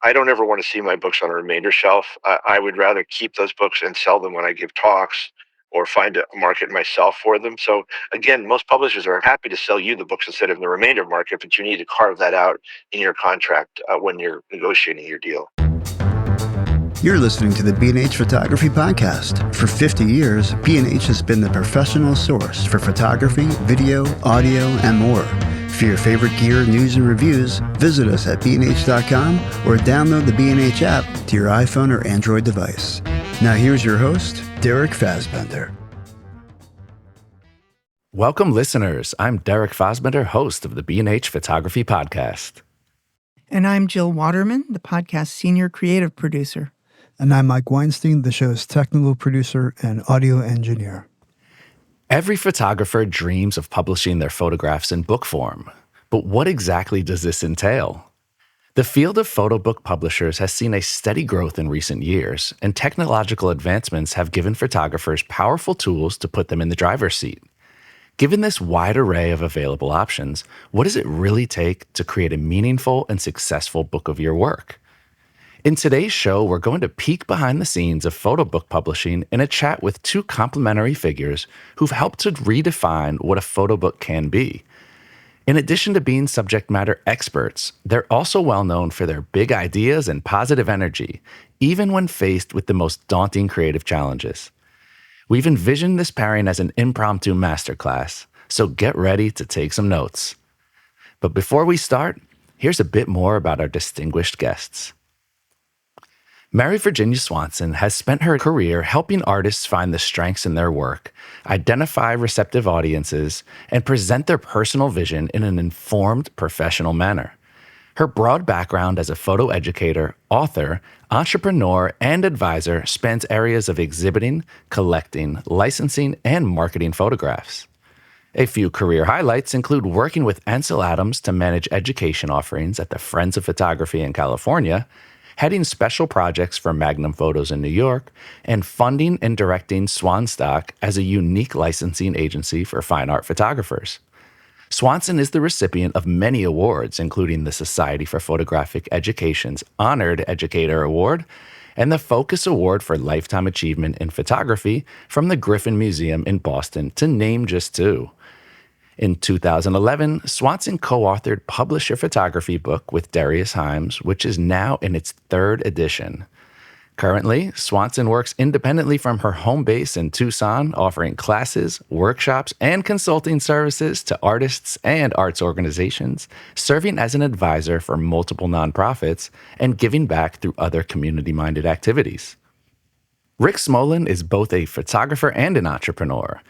I don't ever want to see my books on a remainder shelf. I would rather keep those books and sell them when I give talks or find a market myself for them. So again, most publishers are happy to sell you the books instead of the remainder market, but you need to carve that out in your contract when you're negotiating your deal. You're listening to the B&H Photography Podcast. For 50 years, B&H has been the professional source for photography, video, audio, and more. For your favorite gear, news, and reviews, visit us at bnh.com or download the B&H app to your iPhone or Android device. Now here's your host, Derek Fassbender. Welcome, listeners. I'm Derek Fassbender, host of the B&H Photography Podcast. And I'm Jill Waterman, the podcast senior creative producer. And I'm Mike Weinstein, the show's technical producer and audio engineer. Every photographer dreams of publishing their photographs in book form. But what exactly does this entail? The field of photo book publishers has seen a steady growth in recent years, and technological advancements have given photographers powerful tools to put them in the driver's seat. Given this wide array of available options, what does it really take to create a meaningful and successful book of your work? In today's show, we're going to peek behind the scenes of photo book publishing in a chat with two complementary figures who've helped to redefine what a photo book can be. In addition to being subject matter experts, they're also well known for their big ideas and positive energy, even when faced with the most daunting creative challenges. We've envisioned this pairing as an impromptu masterclass, so get ready to take some notes. But before we start, here's a bit more about our distinguished guests. Mary Virginia Swanson has spent her career helping artists find the strengths in their work, identify receptive audiences, and present their personal vision in an informed, professional manner. Her broad background as a photo educator, author, entrepreneur, and advisor spans areas of exhibiting, collecting, licensing, and marketing photographs. A few career highlights include working with Ansel Adams to manage education offerings at the Friends of Photography in California, heading special projects for Magnum Photos in New York, and funding and directing Swanstock as a unique licensing agency for fine art photographers. Swanson is the recipient of many awards, including the Society for Photographic Education's Honored Educator Award and the Focus Award for Lifetime Achievement in Photography from the Griffin Museum in Boston, to name just two. In 2011, Swanson co-authored Publish Your Photography book with Darius Himes, which is now in its third edition. Currently, Swanson works independently from her home base in Tucson, offering classes, workshops, and consulting services to artists and arts organizations, serving as an advisor for multiple nonprofits, and giving back through other community-minded activities. Rick Smolan is both a photographer and an entrepreneur.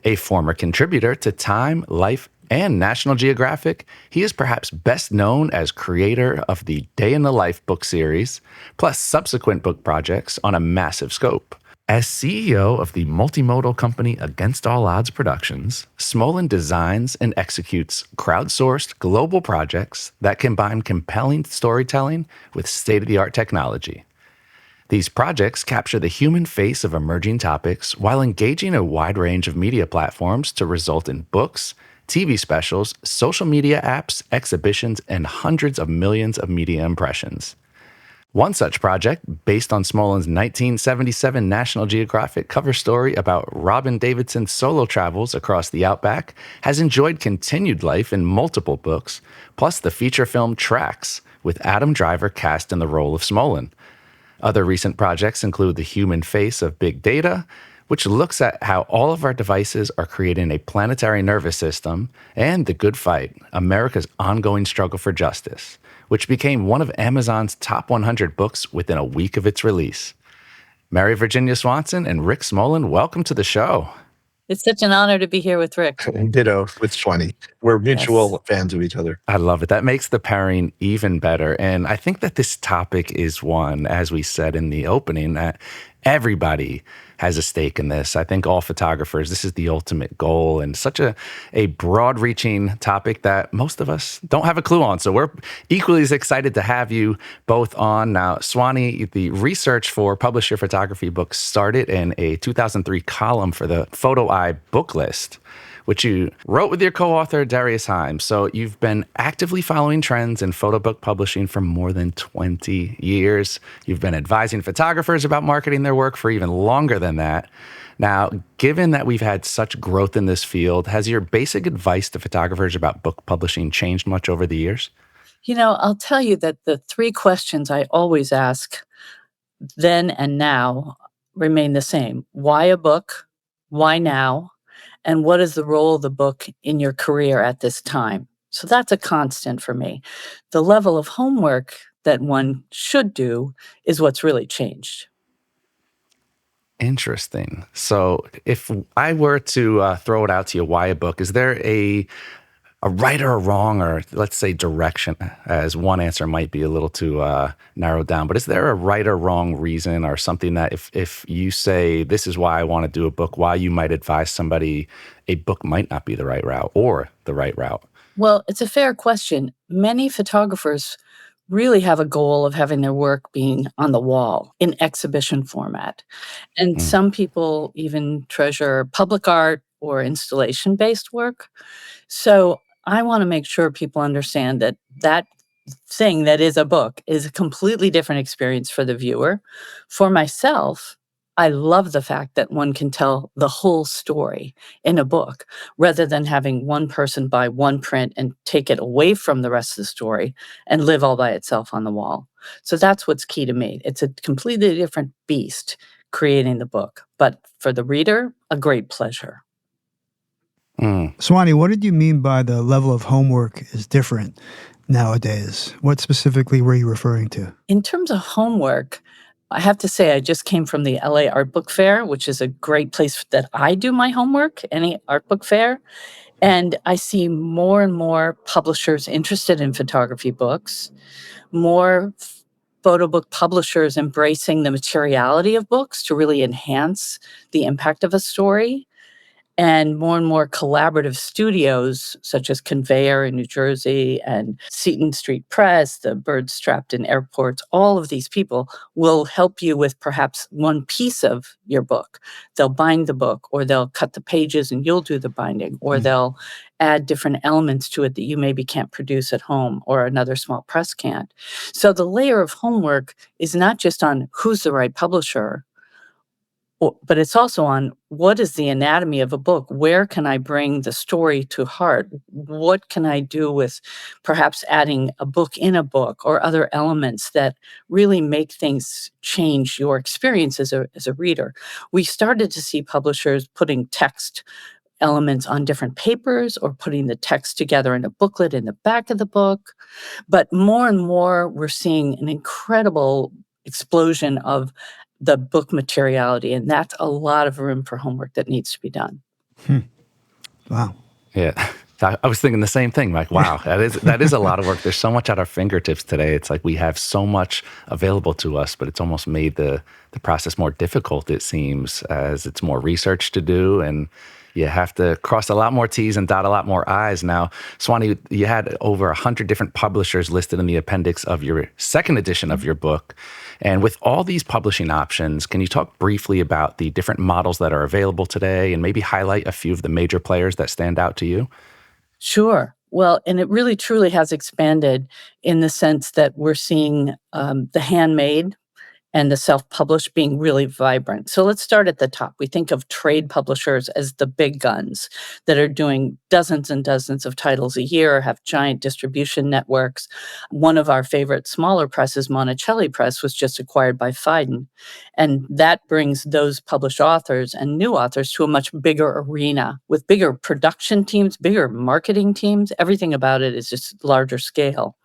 A former contributor to Time, Life, and National Geographic, he is perhaps best known as creator of the Day in the Life book series, plus subsequent book projects on a massive scope. As CEO of the multimodal company Against All Odds Productions, Smolan designs and executes crowdsourced global projects that combine compelling storytelling with state-of-the-art technology. These projects capture the human face of emerging topics while engaging a wide range of media platforms to result in books, TV specials, social media apps, exhibitions, and hundreds of millions of media impressions. One such project, based on Smolan's 1977 National Geographic cover story about Robin Davidson's solo travels across the Outback, has enjoyed continued life in multiple books, plus the feature film Tracks, with Adam Driver cast in the role of Smolan. Other recent projects include The Human Face of Big Data, which looks at how all of our devices are creating a planetary nervous system, and The Good Fight, America's ongoing struggle for justice, which became one of Amazon's top 100 books within a week of its release. Mary Virginia Swanson and Rick Smolan, welcome to the show. It's such an honor to be here with Rick. Ditto with Swanee. We're mutual fans of each other. I love it. That makes the pairing even better. And I think that this topic is one, as we said in the opening, that everybody has a stake in this. I think all photographers, this is the ultimate goal, and such a broad-reaching topic that most of us don't have a clue on. So we're equally as excited to have you both on. Now, Swanee, the research for Publish Your Photography book started in a 2003 column for the Photo Eye book list, which you wrote with your co-author, Darius Himes. So you've been actively following trends in photo book publishing for more than 20 years. You've been advising photographers about marketing their work for even longer than that. Now, given that we've had such growth in this field, has your basic advice to photographers about book publishing changed much over the years? I'll tell you that the three questions I always ask then and now remain the same. Why a book? Why now? And what is the role of the book in your career at this time? So that's a constant for me. The level of homework that one should do is what's really changed. Interesting. So if I were to throw it out to you, why a book? Is there a right or a wrong, or let's say direction, as one answer might be a little too narrowed down, but is there a right or wrong reason or something that if you say, this is why I want to do a book, why you might advise somebody a book might not be the right route or the right route? Well, it's a fair question. Many photographers really have a goal of having their work being on the wall in exhibition format. And Mm. some people even treasure public art or installation based work. So I want to make sure people understand that that thing that is a book is a completely different experience for the viewer. For myself, I love the fact that one can tell the whole story in a book rather than having one person buy one print and take it away from the rest of the story and live all by itself on the wall. So that's what's key to me. It's a completely different beast creating the book, but for the reader, a great pleasure. Mm. Swanee, what did you mean by the level of homework is different nowadays? What specifically were you referring to? In terms of homework, I have to say I just came from the LA Art Book Fair, which is a great place that I do my homework, any art book fair. And I see more and more publishers interested in photography books, more photo book publishers embracing the materiality of books to really enhance the impact of a story, and more collaborative studios such as Conveyor in New Jersey and Seton Street Press, the Birds Strapped in Airports, all of these people will help you with perhaps one piece of your book. They'll bind the book, or they'll cut the pages and you'll do the binding, or they'll add different elements to it that you maybe can't produce at home or another small press can't. So the layer of homework is not just on who's the right publisher, but it's also on what is the anatomy of a book? Where can I bring the story to heart? What can I do with perhaps adding a book in a book or other elements that really make things change your experience as a reader? We started to see publishers putting text elements on different papers or putting the text together in a booklet in the back of the book. But more and more, we're seeing an incredible explosion of the book materiality, and that's a lot of room for homework that needs to be done. Wow. Yeah. I was thinking the same thing. Like, wow, that is a lot of work. There's so much at our fingertips today. It's like we have so much available to us, but it's almost made the process more difficult, it seems, as it's more research to do, and you have to cross a lot more T's and dot a lot more I's. Now, Swanee, you had over 100 different publishers listed in the appendix of your second edition of your book. And with all these publishing options, can you talk briefly about the different models that are available today and maybe highlight a few of the major players that stand out to you? Sure. Well, and it really truly has expanded in the sense that we're seeing the handmade and the self-published being really vibrant. So let's start at the top. We think of trade publishers as the big guns that are doing dozens and dozens of titles a year, have giant distribution networks. One of our favorite smaller presses, Monticelli Press, was just acquired by Phaidon. And that brings those published authors and new authors to a much bigger arena with bigger production teams, bigger marketing teams. Everything about it is just larger scale.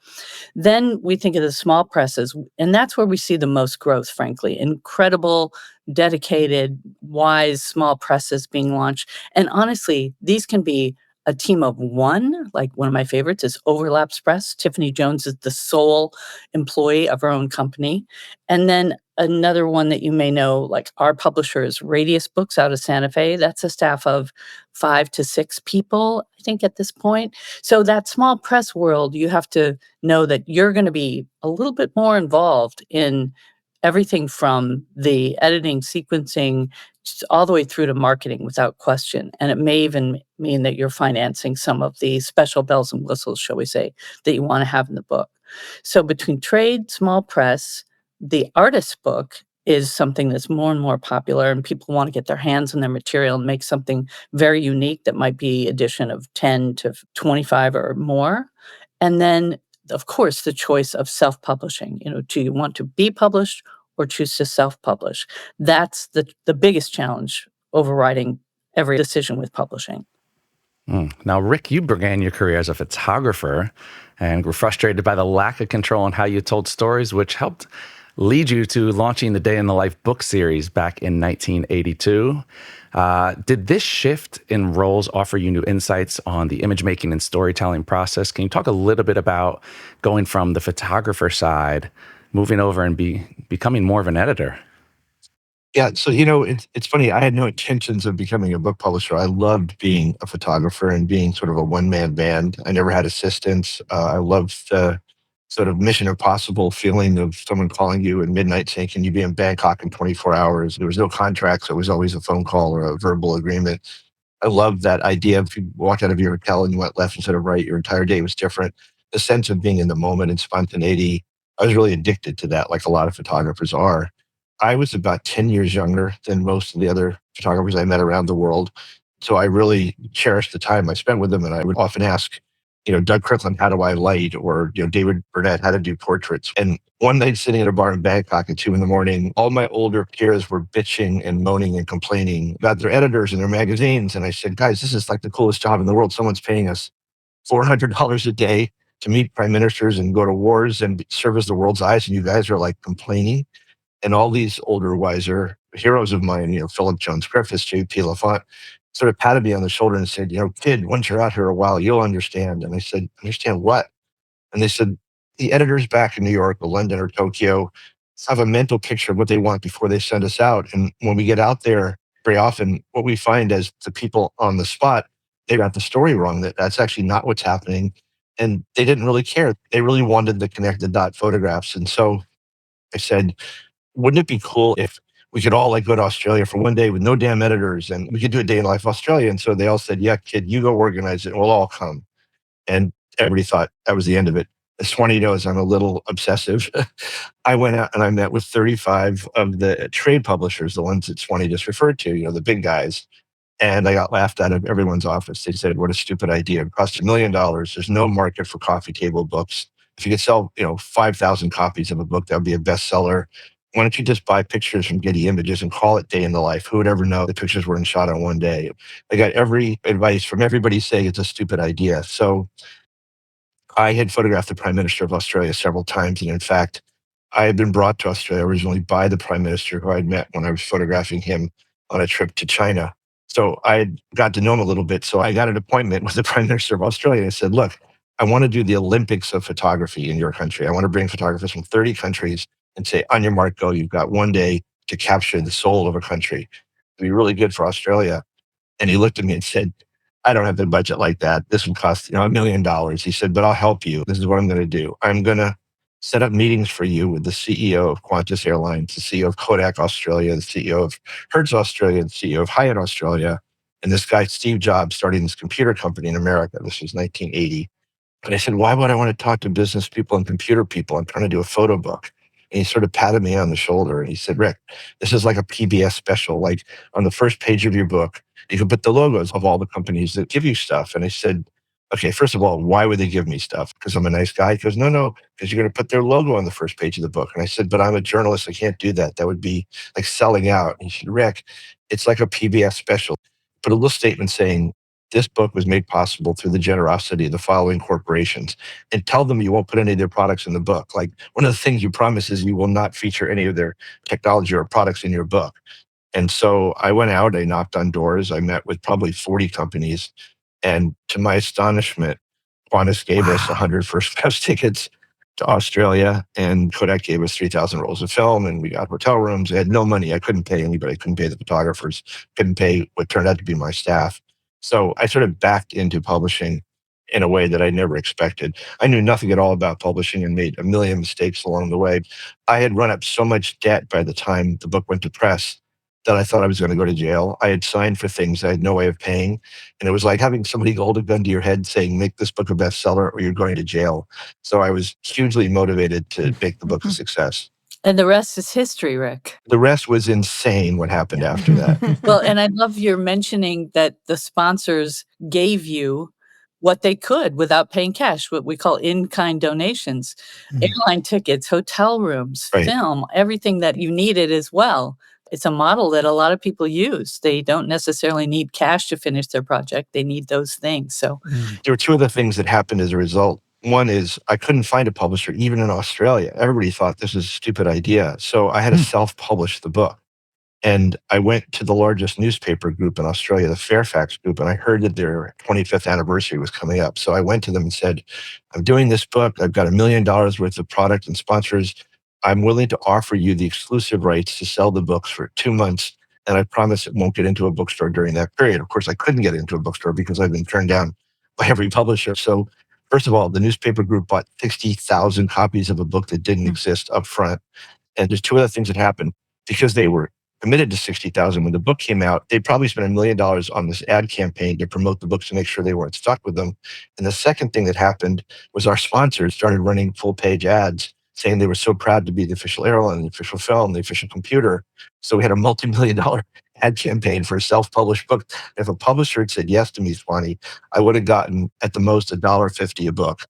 Then we think of the small presses, and that's where we see the most growth, frankly. Incredible, dedicated, wise small presses being launched. And honestly, these can be a team of one. Like one of my favorites is Overlaps Press. Tiffany Jones is the sole employee of her own company. And then another one that you may know, like our publisher is Radius Books out of Santa Fe. That's a staff of 5 to 6 people, I think, at this point. So that small press world, you have to know that you're going to be a little bit more involved in everything from the editing, sequencing, all the way through to marketing without question. And it may even mean that you're financing some of the special bells and whistles, shall we say, that you want to have in the book. So between trade, small press, the artist's book is something that's more and more popular, and people want to get their hands on their material and make something very unique that might be edition of 10 to 25 or more. And then, of course, the choice of self-publishing. Do you want to be published or choose to self-publish? That's the biggest challenge overriding every decision with publishing. Now, Rick, you began your career as a photographer and were frustrated by the lack of control on how you told stories, which helped lead you to launching the Day in the Life book series back in 1982. Did this shift in roles offer you new insights on the image making and storytelling process? Can you talk a little bit about going from the photographer side, moving over and becoming more of an editor? Yeah, so it's funny. I had no intentions of becoming a book publisher. I loved being a photographer and being sort of a one-man band. I never had assistants. I loved the sort of Mission Impossible feeling of someone calling you at midnight saying, "Can you be in Bangkok in 24 hours?" There was no contract, so it was always a phone call or a verbal agreement. I love that idea. If you walked out of your hotel and you went left instead of right, your entire day was different. The sense of being in the moment and spontaneity, I was really addicted to that, like a lot of photographers are. I was about 10 years younger than most of the other photographers I met around the world. So I really cherished the time I spent with them. And I would often ask, Doug Kirkland, how do I light? Or, David Burnett, how to do portraits. And one night sitting at a bar in Bangkok at 2 a.m, all my older peers were bitching and moaning and complaining about their editors and their magazines. And I said, guys, this is like the coolest job in the world. Someone's paying us $400 a day to meet prime ministers and go to wars and serve as the world's eyes. And you guys are like complaining. And all these older, wiser heroes of mine, Philip Jones Griffiths, J.P. LaFont, sort of patted me on the shoulder and said, kid, once you're out here a while, you'll understand. And I said, understand what? And they said, the editors back in New York or London or Tokyo have a mental picture of what they want before they send us out. And when we get out there, very often what we find as the people on the spot, they got the story wrong, that's actually not what's happening. And they didn't really care. They really wanted the connected dot photographs. And so I said, wouldn't it be cool if we could all go to Australia for one day with no damn editors and we could do a day in life Australia? And so they all said, yeah, kid, you go organize it and we'll all come. And everybody thought that was the end of it. As Swanee knows, I'm a little obsessive. I went out and I met with 35 of the trade publishers, the ones that Swanee just referred to, the big guys. And I got laughed out of everyone's office. They said, what a stupid idea. It costs $1 million. There's no market for coffee table books. If you could sell, 5,000 copies of a book, that would be a bestseller. Why don't you just buy pictures from Getty Images and call it Day in the Life? Who would ever know the pictures weren't shot on one day? I got every advice from everybody saying it's a stupid idea. So I had photographed the Prime Minister of Australia several times. And in fact, I had been brought to Australia originally by the Prime Minister who I'd met when I was photographing him on a trip to China. So I had got to know him a little bit. So I got an appointment with the Prime Minister of Australia. And I said, look, I want to do the Olympics of photography in your country. I want to bring photographers from 30 countries and say, on your mark, go. You've got one day to capture the soul of a country. It'd be really good for Australia. And he looked at me and said, I don't have the budget like that. This would cost $1 million. He said, but I'll help you. This is what I'm going to do. I'm going to set up meetings for you with the CEO of Qantas Airlines, the CEO of Kodak Australia, the CEO of Hertz Australia, the CEO of Hyatt Australia, and this guy, Steve Jobs, starting this computer company in America. This was 1980. And I said, why would I want to talk to business people and computer people? I'm trying to do a photo book. And he sort of patted me on the shoulder and he said, Rick, this is like a PBS special. Like on the first page of your book, you can put the logos of all the companies that give you stuff. And I said, okay, first of all, why would they give me stuff? Because I'm a nice guy? He goes, no, because you're going to put their logo on the first page of the book. And I said, but I'm a journalist. I can't do that. That would be like selling out. And he said, Rick, it's like a PBS special. Put a little statement saying, this book was made possible through the generosity of the following corporations, and tell them you won't put any of their products in the book. Like one of the things you promise is you will not feature any of their technology or products in your book. And so I went out, I knocked on doors, I met with probably 40 companies. And to my astonishment, Qantas gave us 100 first class tickets to Australia, and Kodak gave us 3,000 rolls of film, and we got hotel rooms. I had no money. I couldn't pay anybody. I couldn't pay the photographers, couldn't pay what turned out to be my staff. So I sort of backed into publishing. in a way that I never expected. I knew nothing at all about publishing and made a million mistakes along the way. I had run up so much debt by the time the book went to press that I thought I was going to go to jail. I had signed for things I had no way of paying. And it was like having somebody hold a gun to your head saying, make this book a bestseller or you're going to jail. So I was hugely motivated to make the book a success. And the rest is history, Rick. The rest was insane what happened after that. Well, and I love your mentioning that the sponsors gave you what they could without paying cash, what we call in-kind donations, airline tickets, hotel rooms, Right. film, everything that you needed as well. It's a model that a lot of people use. They don't necessarily need cash to finish their project. They need those things. So There were two other things that happened as a result. One is I couldn't find a publisher, even in Australia. Everybody thought this was a stupid idea. So I had to self-publish the book. And I went to the largest newspaper group in Australia, the Fairfax Group, and I heard that their 25th anniversary was coming up. So I went to them and said, I'm doing this book. I've got $1 million worth of product and sponsors. I'm willing to offer you the exclusive rights to sell the books for 2 months. And I promise it won't get into a bookstore during that period. Of course, I couldn't get into a bookstore because I've been turned down by every publisher. So first of all, the newspaper group bought 60,000 copies of a book that didn't exist up front. And there's two other things that happened. Because they were committed to 60,000 when the book came out, they probably spent $1 million on this ad campaign to promote the books to make sure they weren't stuck with them. And the second thing that happened was our sponsors started running full page ads saying they were so proud to be the official airline, the official film, the official computer. So we had a multi-million-dollar ad campaign for a self-published book. If a publisher had said yes to me, Swanee, I would have gotten at the most $1.50 a book.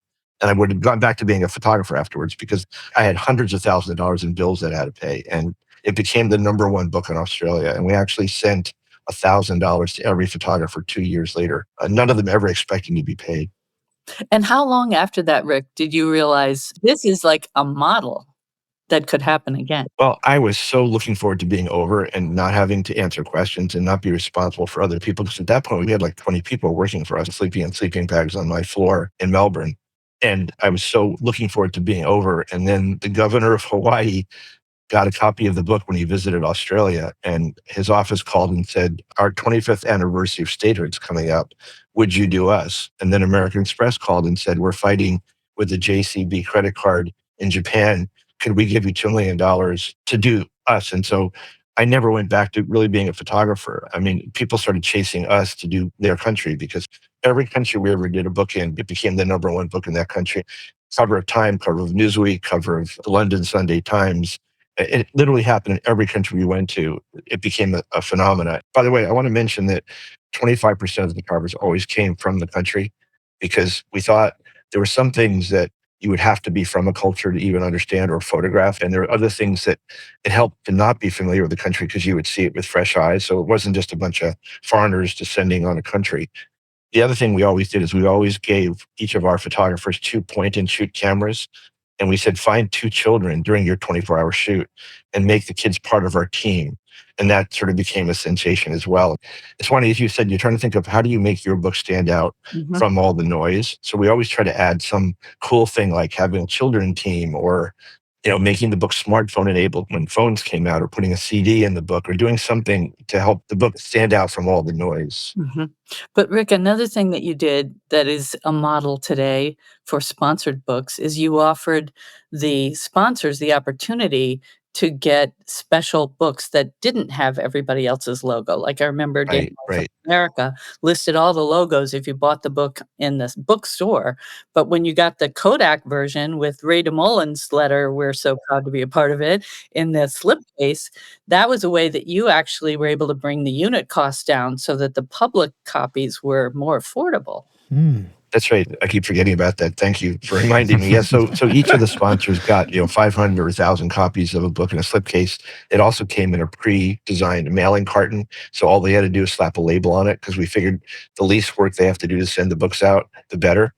And I would have gone back to being a photographer afterwards because I had hundreds of thousands of dollars in bills that I had to pay. And it became the #1 book in Australia. And we actually sent $1,000 to every photographer 2 years later. None of them ever expecting to be paid. And how long after that, Rick, did you realize this is like a model that could happen again? Well, I was so looking forward to being over and not having to answer questions and not be responsible for other people. Because at that point, we had like 20 people working for us, sleeping in sleeping bags on my floor in Melbourne. And I was so looking forward to being over. And then the governor of Hawaii got a copy of the book when he visited Australia, and his office called and said, our 25th anniversary of statehood's coming up. Would you do us? And then American Express called and said, we're fighting with the JCB credit card in Japan. Could we give you $2 million to do us? And so I never went back to really being a photographer. I mean, people started chasing us to do their country because every country we ever did a book in, it became the #1 book in that country. Cover of Time, cover of Newsweek, cover of the London Sunday Times. It literally happened in every country we went to. It became a phenomenon. By the way, I want to mention that 25% of the covers always came from the country because we thought there were some things that you would have to be from a culture to even understand or photograph. And there are other things that it helped to not be familiar with the country because you would see it with fresh eyes. So it wasn't just a bunch of foreigners descending on a country. The other thing we always did is we always gave each of our photographers 2 point-and-shoot cameras. And we said, find 2 children during your 24-hour shoot and make the kids part of our team. And that sort of became a sensation as well. It's funny, as you said, you're trying to think of how do you make your book stand out from all the noise. So we always try to add some cool thing like having a children team or making the book smartphone enabled when phones came out, or putting a CD in the book, or doing something to help the book stand out from all the noise. But Rick, another thing that you did that is a model today for sponsored books is you offered the sponsors the opportunity to get special books that didn't have everybody else's logo. Like I remember Daniel from America listed all the logos if you bought the book in the bookstore. But when you got the Kodak version with Ray DeMoulins' letter, we're so proud to be a part of it, in the slipcase, that was a way that you actually were able to bring the unit cost down so that the public copies were more affordable. That's right. I keep forgetting about that. Thank you for reminding me. Yes. So each of the sponsors got 500 or 1,000 copies of a book in a slipcase. It also came in a pre-designed mailing carton. So all they had to do is slap a label on it because we figured the least work they have to do to send the books out, the better.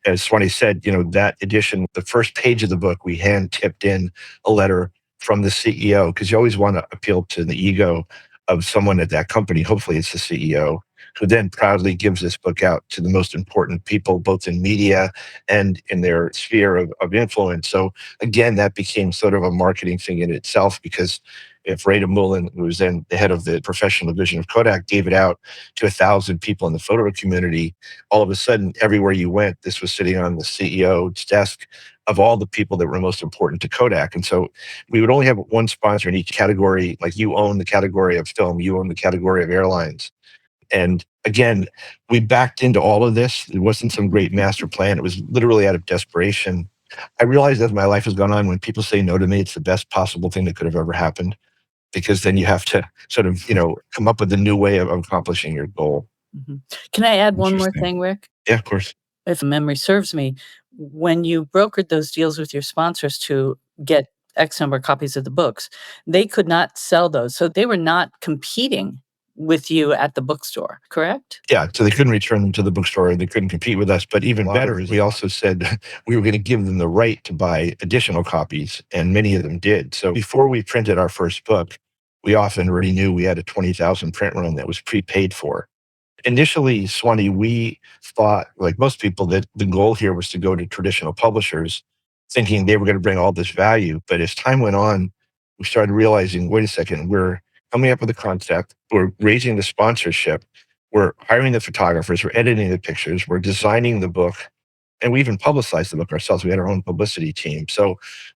As Swanee said, that edition, the first page of the book, we hand tipped in a letter from the CEO because you always want to appeal to the ego of someone at that company. Hopefully it's the CEO. who then proudly gives this book out to the most important people, both in media and in their sphere of influence. So again, that became sort of a marketing thing in itself, because if Ray Mullen, who was then the head of the professional division of Kodak, gave it out to 1,000 people in the photo community, all of a sudden, everywhere you went, this was sitting on the CEO's desk of all the people that were most important to Kodak. And so we would only have one sponsor in each category. Like, you own the category of film, you own the category of airlines. And again, we backed into all of this. It wasn't some great master plan. It was literally out of desperation. I realized as my life has gone on, when people say no to me, it's the best possible thing that could have ever happened, because then you have to sort of, come up with a new way of accomplishing your goal. Can I add one more Interesting. thing, Rick? Yeah, of course. If memory serves me, when you brokered those deals with your sponsors to get X number of copies of the books, they could not sell those. So they were not competing with you at the bookstore, correct? Yeah, so they couldn't return them to the bookstore. They couldn't compete with us. But even better is we also said we were going to give them the right to buy additional copies, and many of them did. So before we printed our first book, we often already knew we had a 20,000 print run that was prepaid for. Initially, Swanee, we thought, like most people, that the goal here was to go to traditional publishers, thinking they were going to bring all this value. But as time went on, we started realizing, wait a second, we're coming up with a concept, we're raising the sponsorship, we're hiring the photographers, we're editing the pictures, we're designing the book, and we even publicized the book ourselves. We had our own publicity team. So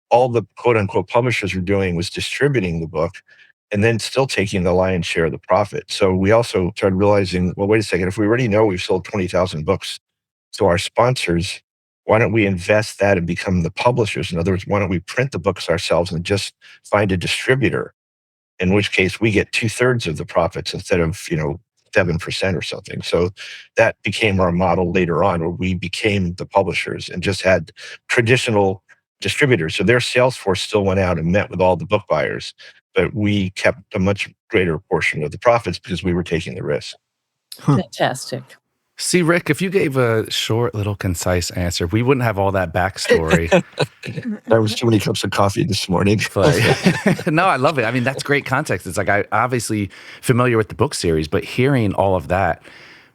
all the quote unquote publishers were doing was distributing the book and then still taking the lion's share of the profit. So we also started realizing, well, wait a second, if we already know we've sold 20,000 books to our sponsors, why don't we invest that and become the publishers? In other words, why don't we print the books ourselves and just find a distributor, in which case we get 2/3 of the profits instead of, 7% or something. So that became our model later on, where we became the publishers and just had traditional distributors. So their sales force still went out and met with all the book buyers, but we kept a much greater portion of the profits because we were taking the risk. Fantastic. See, Rick, if you gave a short, little, concise answer, we wouldn't have all that backstory. That was too many cups of coffee this morning. But no, I love it. I mean, that's great context. It's like, I obviously familiar with the book series, but hearing all of that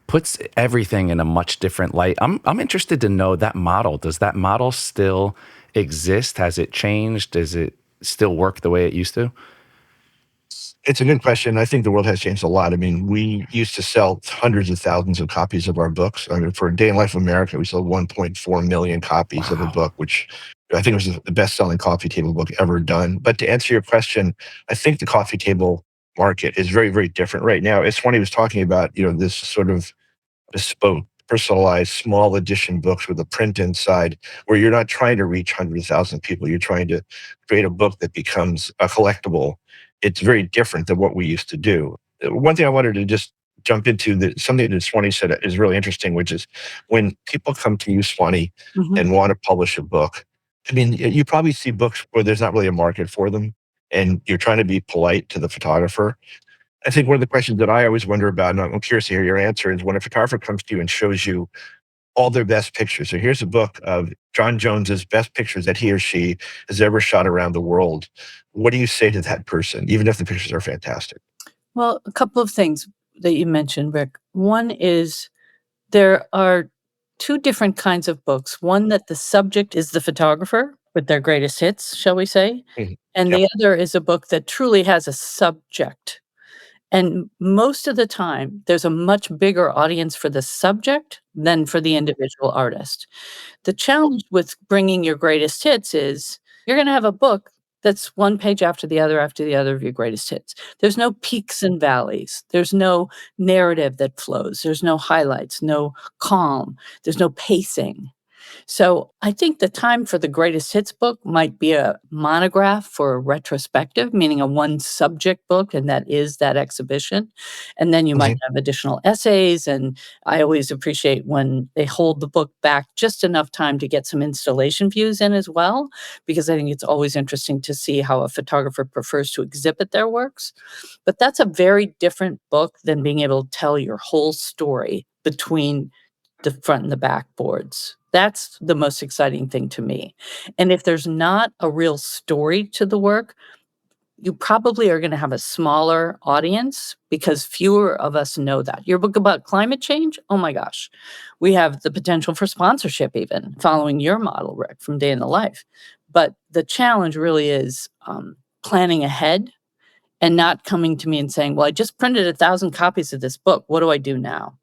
puts everything in a much different light. I'm interested to know that model. Does that model still exist? Has it changed? Does it still work the way it used to? It's a good question. I think the world has changed a lot. I mean, we used to sell hundreds of thousands of copies of our books. I mean, for A Day in Life of America, we sold 1.4 million copies of a book, which I think was the best-selling coffee table book ever done. But to answer your question, I think the coffee table market is very, very different right now. It's when he was talking about, this sort of bespoke, personalized, small edition books with a print inside, where you're not trying to reach 100,000 people. You're trying to create a book that becomes a collectible. It's very different than what we used to do. One thing I wanted to just jump into, that something that Swanee said is really interesting, which is when people come to you, Swanee, and want to publish a book, I mean, you probably see books where there's not really a market for them, and you're trying to be polite to the photographer. I think one of the questions that I always wonder about, and I'm curious to hear your answer, is when a photographer comes to you and shows you all their best pictures. So here's a book of John Jones's best pictures that he or she has ever shot around the world. What do you say to that person, even if the pictures are fantastic? Well, a couple of things that you mentioned, Rick. One is there are two different kinds of books. One that the subject is the photographer with their greatest hits, shall we say? Mhm. And Yep. the other is a book that truly has a subject. And most of the time, there's a much bigger audience for the subject than for the individual artist. The challenge with bringing your greatest hits is you're going to have a book that's one page after the other of your greatest hits. There's no peaks and valleys. There's no narrative that flows. There's no highlights, no calm. There's no pacing. So I think the time for the greatest hits book might be a monograph for a retrospective, meaning a one subject book, and that is that exhibition. And then you might Mhm. have additional essays. And I always appreciate when they hold the book back just enough time to get some installation views in as well, because I think it's always interesting to see how a photographer prefers to exhibit their works. But that's a very different book than being able to tell your whole story between the front and the back boards. That's the most exciting thing to me. And if there's not a real story to the work, you probably are going to have a smaller audience because fewer of us know that. Your book about climate change, oh my gosh, we have the potential for sponsorship even following your model, Rick, from Day in the Life. But the challenge really is planning ahead and not coming to me and saying, well, I just printed 1,000 copies of this book. What do I do now?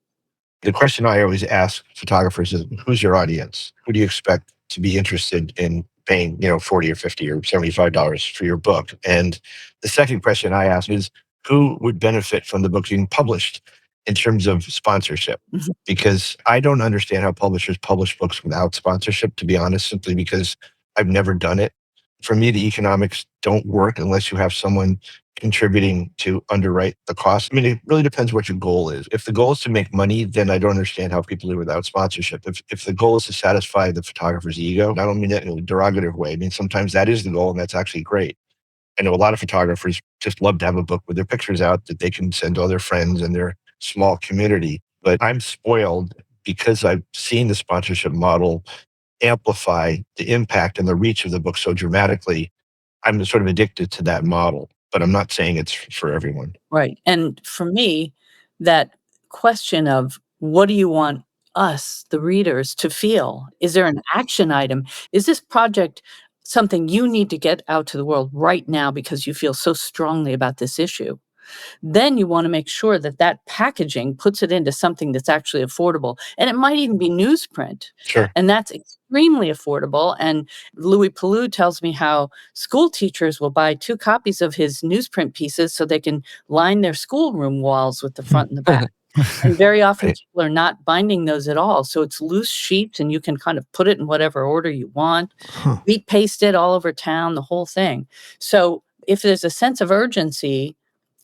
The question I always ask photographers is, who's your audience? Who do you expect to be interested in paying, $40 or $50 or $75 for your book? And the second question I ask is, who would benefit from the book being published in terms of sponsorship? Mhm. Because I don't understand how publishers publish books without sponsorship, to be honest, simply because I've never done it. For me, the economics don't work unless you have someone contributing to underwrite the cost. I mean, it really depends what your goal is. If the goal is to make money, then I don't understand how people do without sponsorship. If the goal is to satisfy the photographer's ego, I don't mean that in a derogative way. I mean, sometimes that is the goal, and that's actually great. I know a lot of photographers just love to have a book with their pictures out that they can send to all their friends and their small community. But I'm spoiled because I've seen the sponsorship model amplify the impact and the reach of the book so dramatically. I'm sort of addicted to that model, but I'm not saying it's for everyone. Right. And for me, that question of what do you want us, the readers, to feel? Is there an action item? Is this project something you need to get out to the world right now because you feel so strongly about this issue? Then you want to make sure that that packaging puts it into something that's actually affordable. And it might even be newsprint. Sure. And that's extremely affordable. And Louis Palou tells me how school teachers will buy 2 copies of his newsprint pieces so they can line their schoolroom walls with the front and the back. And very often Right. people are not binding those at all. So it's loose sheets and you can kind of put it in whatever order you want, Huh. beat paste it all over town, the whole thing. So if there's a sense of urgency,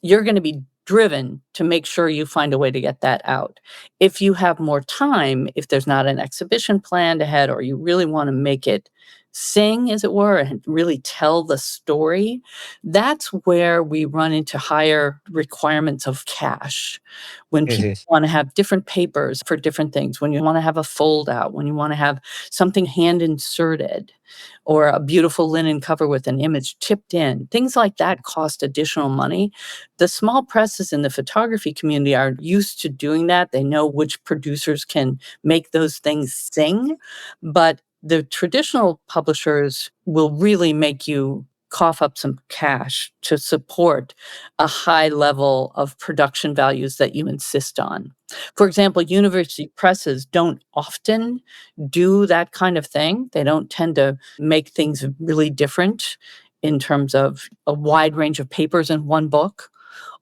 you're going to be driven to make sure you find a way to get that out. If you have more time, if there's not an exhibition planned ahead, or you really want to make it sing, as it were, and really tell the story, that's where we run into higher requirements of cash. When people Mhm. want to have different papers for different things, when you want to have a fold out, when you want to have something hand inserted, or a beautiful linen cover with an image chipped in, things like that cost additional money. The small presses in the photography community are used to doing that. They know which producers can make those things sing. But the traditional publishers will really make you cough up some cash to support a high level of production values that you insist on. For example, university presses don't often do that kind of thing. They don't tend to make things really different in terms of a wide range of papers in one book,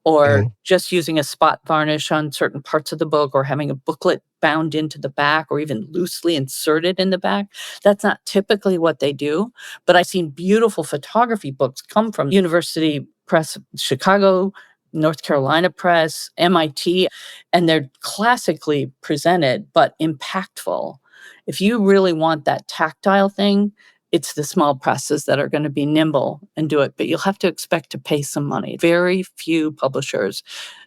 or Mhm. just using a spot varnish on certain parts of the book, or having a booklet bound into the back, or even loosely inserted in the back. That's not typically what they do, but I've seen beautiful photography books come from University Press, Chicago, North Carolina Press, MIT, and they're classically presented but impactful. If you really want that tactile thing, it's the small presses that are going to be nimble and do it, but you'll have to expect to pay some money. Very few publishers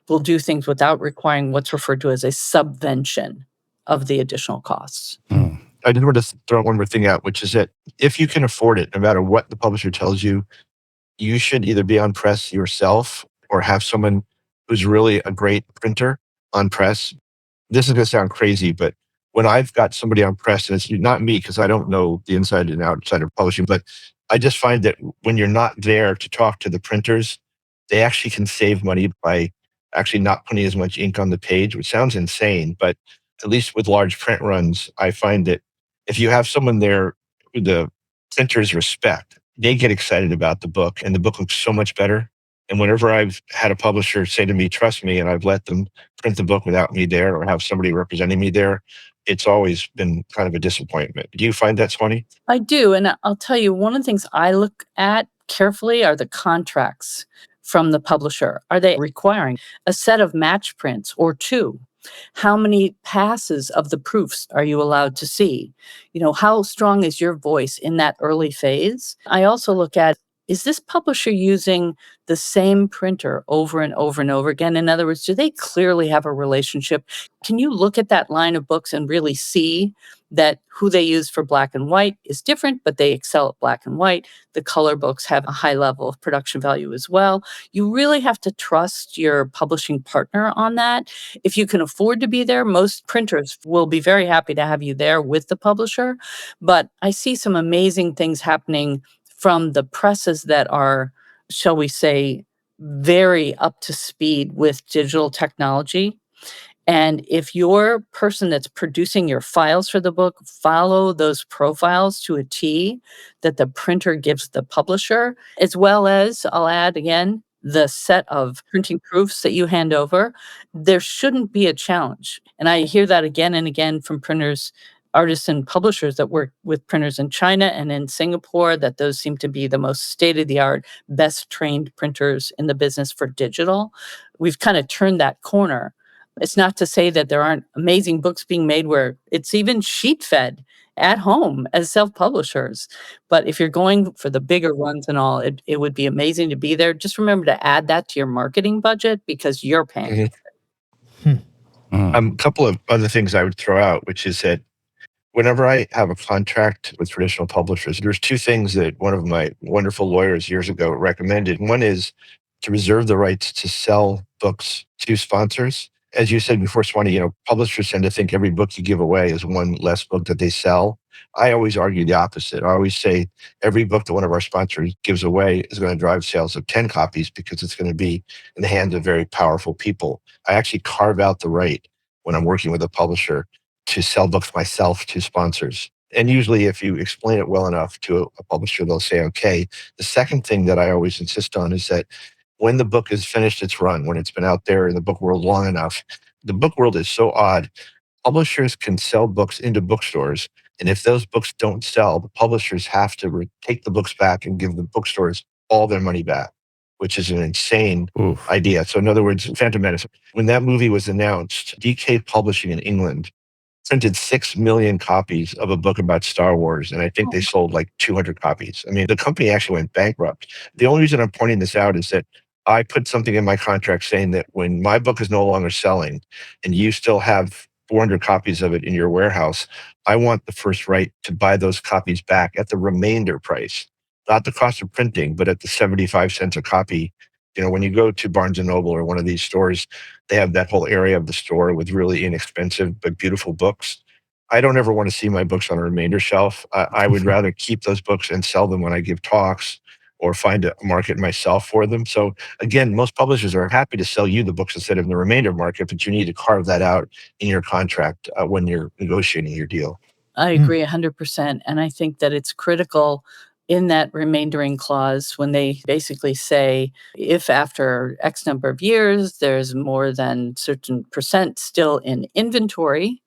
will do things without requiring what's referred to as a subvention of the additional costs. Mm. I did want to throw one more thing out, which is that if you can afford it, no matter what the publisher tells you, you should either be on press yourself or have someone who's really a great printer on press. This is going to sound crazy, but when I've got somebody on press, and it's not me because I don't know the inside and outside of publishing, but I just find that when you're not there to talk to the printers, they actually can save money by actually not putting as much ink on the page, which sounds insane, but at least with large print runs, I find that if you have someone there who the printers respect, they get excited about the book and the book looks so much better. And whenever I've had a publisher say to me, trust me, and I've let them print the book without me there or have somebody representing me there, it's always been kind of a disappointment. Do you find that, Swanee? I do, and I'll tell you, one of the things I look at carefully are the contracts from the publisher. Are they requiring a set of match prints or 2? How many passes of the proofs are you allowed to see? How strong is your voice in that early phase? I also look at is this publisher using the same printer over and over and over again? In other words, do they clearly have a relationship? Can you look at that line of books and really see that who they use for black and white is different, but they excel at black and white? The color books have a high level of production value as well. You really have to trust your publishing partner on that. If you can afford to be there, most printers will be very happy to have you there with the publisher. But I see some amazing things happening from the presses that are, shall we say, very up to speed with digital technology. And if your person that's producing your files for the book follow those profiles to a T that the printer gives the publisher, as well as, I'll add again, the set of printing proofs that you hand over, there shouldn't be a challenge. And I hear that again and again from printers, artists, and publishers that work with printers in China and in Singapore, that those seem to be the most state of the art, best trained printers in the business for digital. We've kind of turned that corner. It's not to say that there aren't amazing books being made where it's even sheet fed at home as self-publishers. But if you're going for the bigger ones and all, it would be amazing to be there. Just remember to add that to your marketing budget because you're paying. Mhm. Mm. A couple of other things I would throw out, which is that whenever I have a contract with traditional publishers, there's two things that one of my wonderful lawyers years ago recommended. One is to reserve the rights to sell books to sponsors. As you said before, Swanee, publishers tend to think every book you give away is one less book that they sell. I always argue the opposite. I always say every book that one of our sponsors gives away is going to drive sales of 10 copies because it's going to be in the hands of very powerful people. I actually carve out the right when I'm working with a publisher to sell books myself to sponsors. And usually if you explain it well enough to a publisher, they'll say, okay. The second thing that I always insist on is that when the book has finished its run, when it's been out there in the book world long enough, the book world is so odd. Publishers can sell books into bookstores. And if those books don't sell, the publishers have to take the books back and give the bookstores all their money back, which is an insane Oof. idea. So in other words, Phantom Menace, when that movie was announced, DK Publishing in England printed 6 million copies of a book about Star Wars, and I think they sold like 200 copies. I mean, the company actually went bankrupt. The only reason I'm pointing this out is that I put something in my contract saying that when my book is no longer selling and you still have 400 copies of it in your warehouse, I want the first right to buy those copies back at the remainder price, not the cost of printing, but at the 75 cents a copy. When you go to Barnes and Noble or one of these stores, they have that whole area of the store with really inexpensive but beautiful books. I don't ever want to see my books on a remainder shelf. I would rather keep those books and sell them when I give talks or find a market myself for them. So again, most publishers are happy to sell you the books instead of the remainder market, but you need to carve that out in your contract when you're negotiating your deal. I agree 100%. And I think that it's critical in that remaindering clause when they basically say if after X number of years there's more than certain percent still in inventory,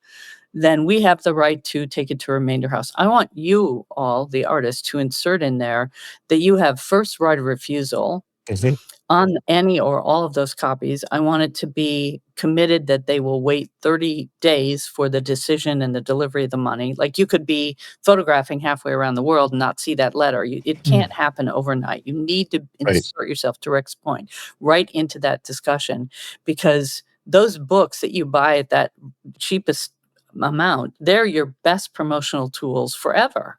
then we have the right to take it to a remainder house. I want you all, the artists, to insert in there that you have first right of refusal Mhm. on any or all of those copies. I want it to be committed that they will wait 30 days for the decision and the delivery of the money. Like you could be photographing halfway around the world and not see that letter. It can't happen overnight. You need to Right. insert yourself, to Rick's point, right into that discussion, because those books that you buy at that cheapest amount, they're your best promotional tools forever.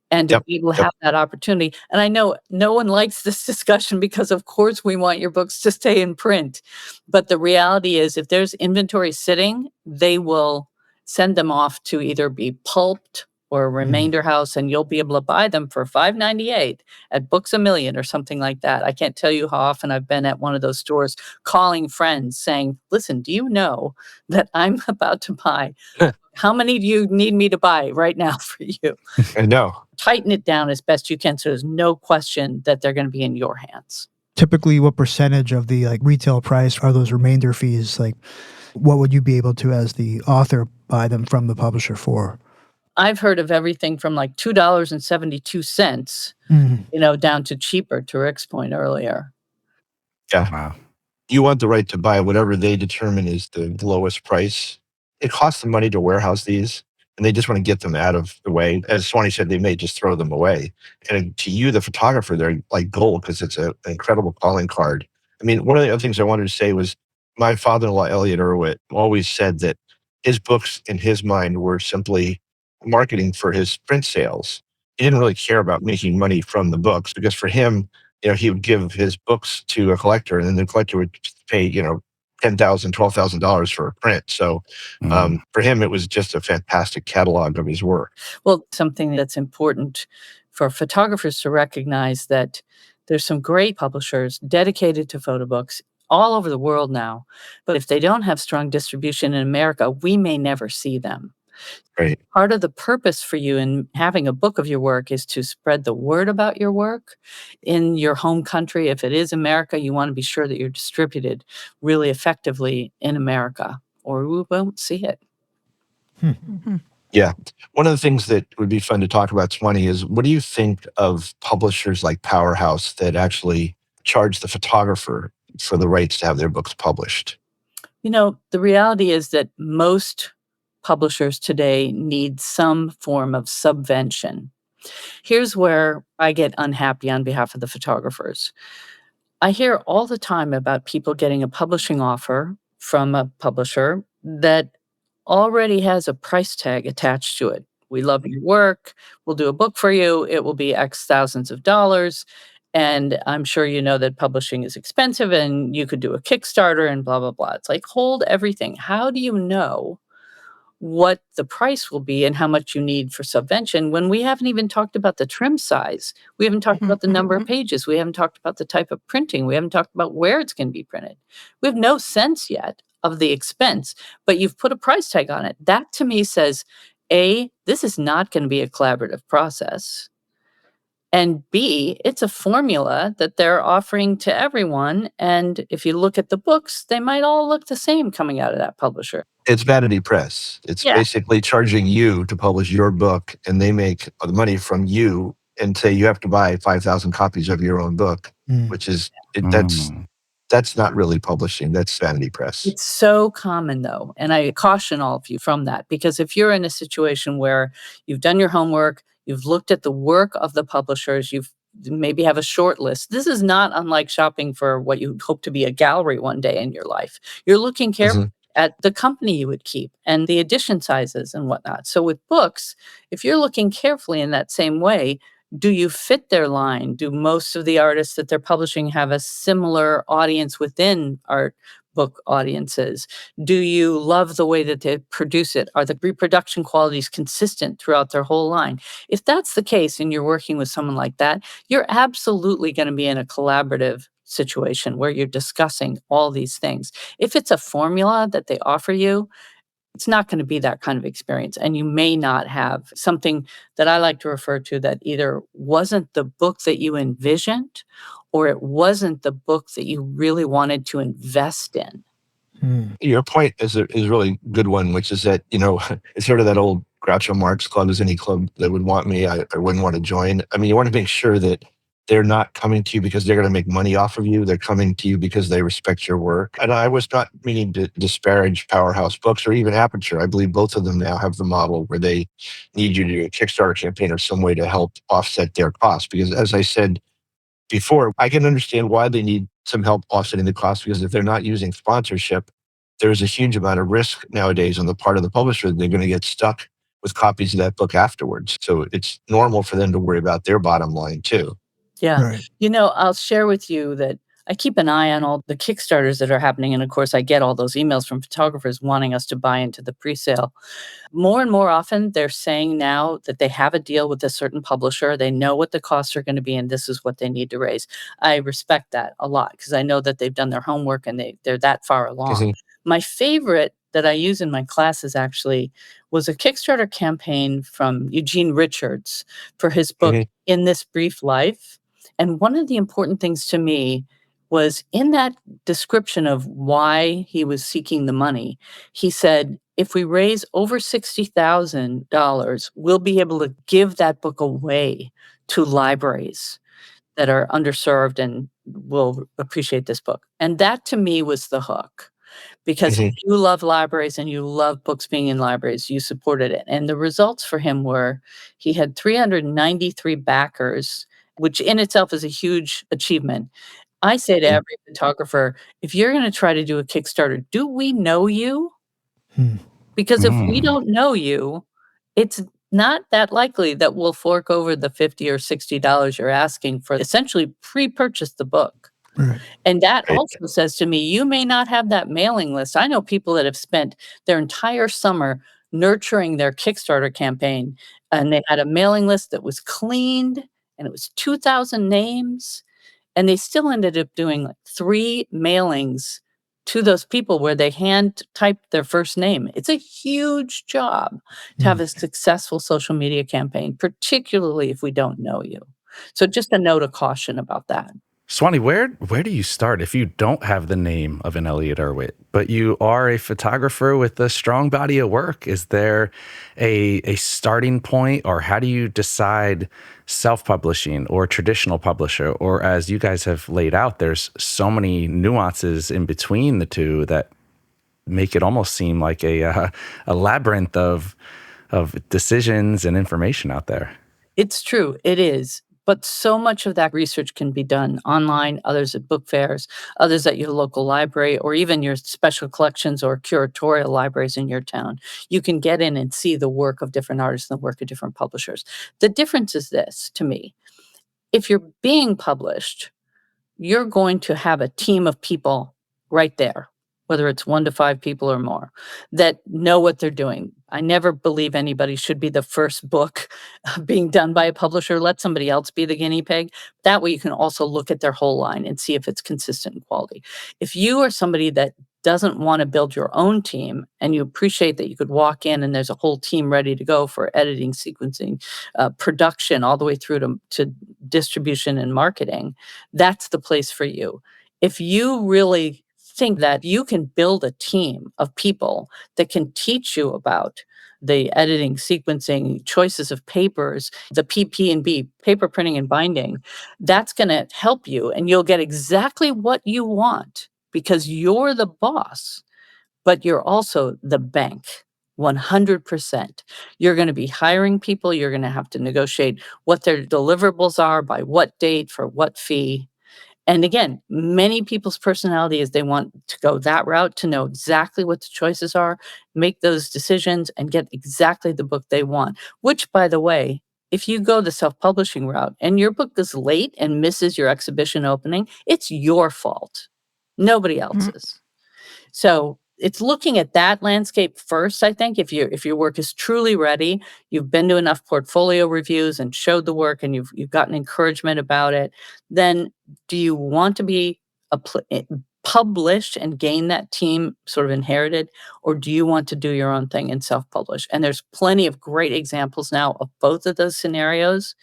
And to Yep. be able to Yep. have that opportunity. And I know no one likes this discussion because, of course, we want your books to stay in print. But the reality is, if there's inventory sitting, they will send them off to either be pulped or a remainder house, and you'll be able to buy them for $5.98 at Books A Million or something like that. I can't tell you how often I've been at one of those stores calling friends saying, listen, do you know that I'm about to buy? How many do you need me to buy right now for you? I know. Tighten it down as best you can so there's no question that they're going to be in your hands. Typically, what percentage of the retail price are those remainder fees? What would you be able to, as the author, buy them from the publisher for? I've heard of everything from like $2.72, down to cheaper, to Rick's point earlier. Yeah. Wow. You want the right to buy whatever they determine is the lowest price. It costs them money to warehouse these. and they just want to get them out of the way. As Swanee said, they may just throw them away. And to you, the photographer, they're like gold because it's an incredible calling card. I mean, one of the other things I wanted to say was my father-in-law, Elliot Irwitt, always said that his books in his mind were simply marketing for his print sales. He didn't really care about making money from the books because for him, he would give his books to a collector and then the collector would pay, $10,000, $12,000 for a print. So Mm. for him, it was just a fantastic catalog of his work. Well, something that's important for photographers to recognize that there's some great publishers dedicated to photo books all over the world now. But if they don't have strong distribution in America, we may never see them. Right. Part of the purpose for you in having a book of your work is to spread the word about your work in your home country. If it is America, you want to be sure that you're distributed really effectively in America, or we won't see it. Yeah. One of the things that would be fun to talk about, Swanee, is what do you think of publishers like Powerhouse that actually charge the photographer for the rights to have their books published? The reality is that most publishers today need some form of subvention. Here's where I get unhappy on behalf of the photographers. I hear all the time about people getting a publishing offer from a publisher that already has a price tag attached to it. We love your work. We'll do a book for you. It will be X thousands of dollars. And I'm sure you know that publishing is expensive and you could do a Kickstarter and blah, blah, blah. It's like, hold everything. How do you know what the price will be and how much you need for subvention when we haven't even talked about the trim size? We haven't talked about the number of pages. We haven't talked about the type of printing. We haven't talked about where it's going to be printed. We have no sense yet of the expense, but you've put a price tag on it. That to me says, A, this is not going to be a collaborative process. And B, it's a formula that they're offering to everyone. And if you look at the books, they might all look the same coming out of that publisher. It's vanity press. It's Yeah. basically charging you to publish your book, and they make the money from you and say you have to buy 5,000 copies of your own book, which is, that's not really publishing. That's vanity press. It's so common, though, and I caution all of you from that, because if you're in a situation where you've done your homework, you've looked at the work of the publishers, you've maybe have a short list. This is not unlike shopping for what you hope to be a gallery one day in your life. You're looking carefully at the company you would keep and the edition sizes and whatnot. So with books, if you're looking carefully in that same way, do you fit their line? Do most of the artists that they're publishing have a similar audience within art book audiences? Do you love the way that they produce it? Are the reproduction qualities consistent throughout their whole line? If that's the case and you're working with someone like that, you're absolutely going to be in a collaborative situation where you're discussing all these things. If it's a formula that they offer you, it's not going to be that kind of experience. And you may not have something that I like to refer to that either wasn't the book that you envisioned or it wasn't the book that you really wanted to invest in. Your point is a really good one, which is that, it's sort of that old Groucho Marx club. Is any club that would want me, I wouldn't want to join. I mean, you want to make sure that they're not coming to you because they're going to make money off of you. They're coming to you because they respect your work. And I was not meaning to disparage Powerhouse Books or even Aperture. I believe both of them now have the model where they need you to do a Kickstarter campaign or some way to help offset their costs. Because as I said before, I can understand why they need some help offsetting the cost, because if they're not using sponsorship, there's a huge amount of risk nowadays on the part of the publisher that they're going to get stuck with copies of that book afterwards. So it's normal for them to worry about their bottom line too. Yeah. Right. I'll share with you that I keep an eye on all the Kickstarters that are happening. And of course, I get all those emails from photographers wanting us to buy into the pre-sale. More and more often, they're saying now that they have a deal with a certain publisher. They know what the costs are going to be, and this is what they need to raise. I respect that a lot because I know that they've done their homework and they're that far along. My favorite that I use in my classes actually was a Kickstarter campaign from Eugene Richards for his book, In This Brief Life. And one of the important things to me was in that description of why he was seeking the money, he said, if we raise over $60,000, we'll be able to give that book away to libraries that are underserved and will appreciate this book. And that to me was the hook. because Mhm. you love libraries and you love books being in libraries. You supported it. And the results for him were he had 393 backers, which in itself is a huge achievement. I say to Mhm. every photographer, if you're going to try to do a Kickstarter, do we know you? Hmm. Because if we Mm. don't know you, it's not that likely that we'll fork over the 50 or $60 you're asking for essentially pre-purchase the book. Right. And that Right. also says to me, you may not have that mailing list. I know people that have spent their entire summer nurturing their Kickstarter campaign, and they had a mailing list that was cleaned, and it was 2,000 names, and they still ended up doing, like, 3 mailings to those people where they hand typed their first name. It's a huge job to Hmm. have a successful social media campaign, particularly if we don't know you. So just a note of caution about that. Swanee, where do you start if you don't have the name of an Elliot Erwitt, but you are a photographer with a strong body of work? Is there a starting point, or how do you decide self-publishing or traditional publisher? Or as you guys have laid out, there's so many nuances in between the two that make it almost seem like a labyrinth of decisions and information out there. It's true, it is, but so much of that research can be done online, others at book fairs, others at your local library, or even your special collections or curatorial libraries in your town. You can get in and see the work of different artists and the work of different publishers. The difference is this to me, if you're being published, you're going to have a team of people right there, whether it's 1 to 5 people or more, that know what they're doing. I never believe anybody should be the first book being done by a publisher. Let somebody else be the guinea pig. That way you can also look at their whole line and see if it's consistent in quality. If you are somebody that doesn't want to build your own team and you appreciate that you could walk in and there's a whole team ready to go for editing, sequencing, production, all the way through to distribution and marketing, that's the place for you. If you really think that you can build a team of people that can teach you about the editing, sequencing, choices of papers, the PP&B, paper printing and binding, that's going to help you and you'll get exactly what you want because you're the boss, but you're also the bank. 100%. You're going to be hiring people. You're going to have to negotiate what their deliverables are, by what date, for what fee. And again, many people's personality is they want to go that route to know exactly what the choices are, make those decisions, and get exactly the book they want. Which, by the way, if you go the self publishing route and your book is late and misses your exhibition opening, it's your fault, nobody Mm. else's. So it's looking at that landscape first, I think. If your work is truly ready, you've been to enough portfolio reviews and showed the work and you've gotten encouragement about it, then do you want to be published and gain that team sort of inherited, or do you want to do your own thing and self-publish? And there's plenty of great examples now of both of those scenarios.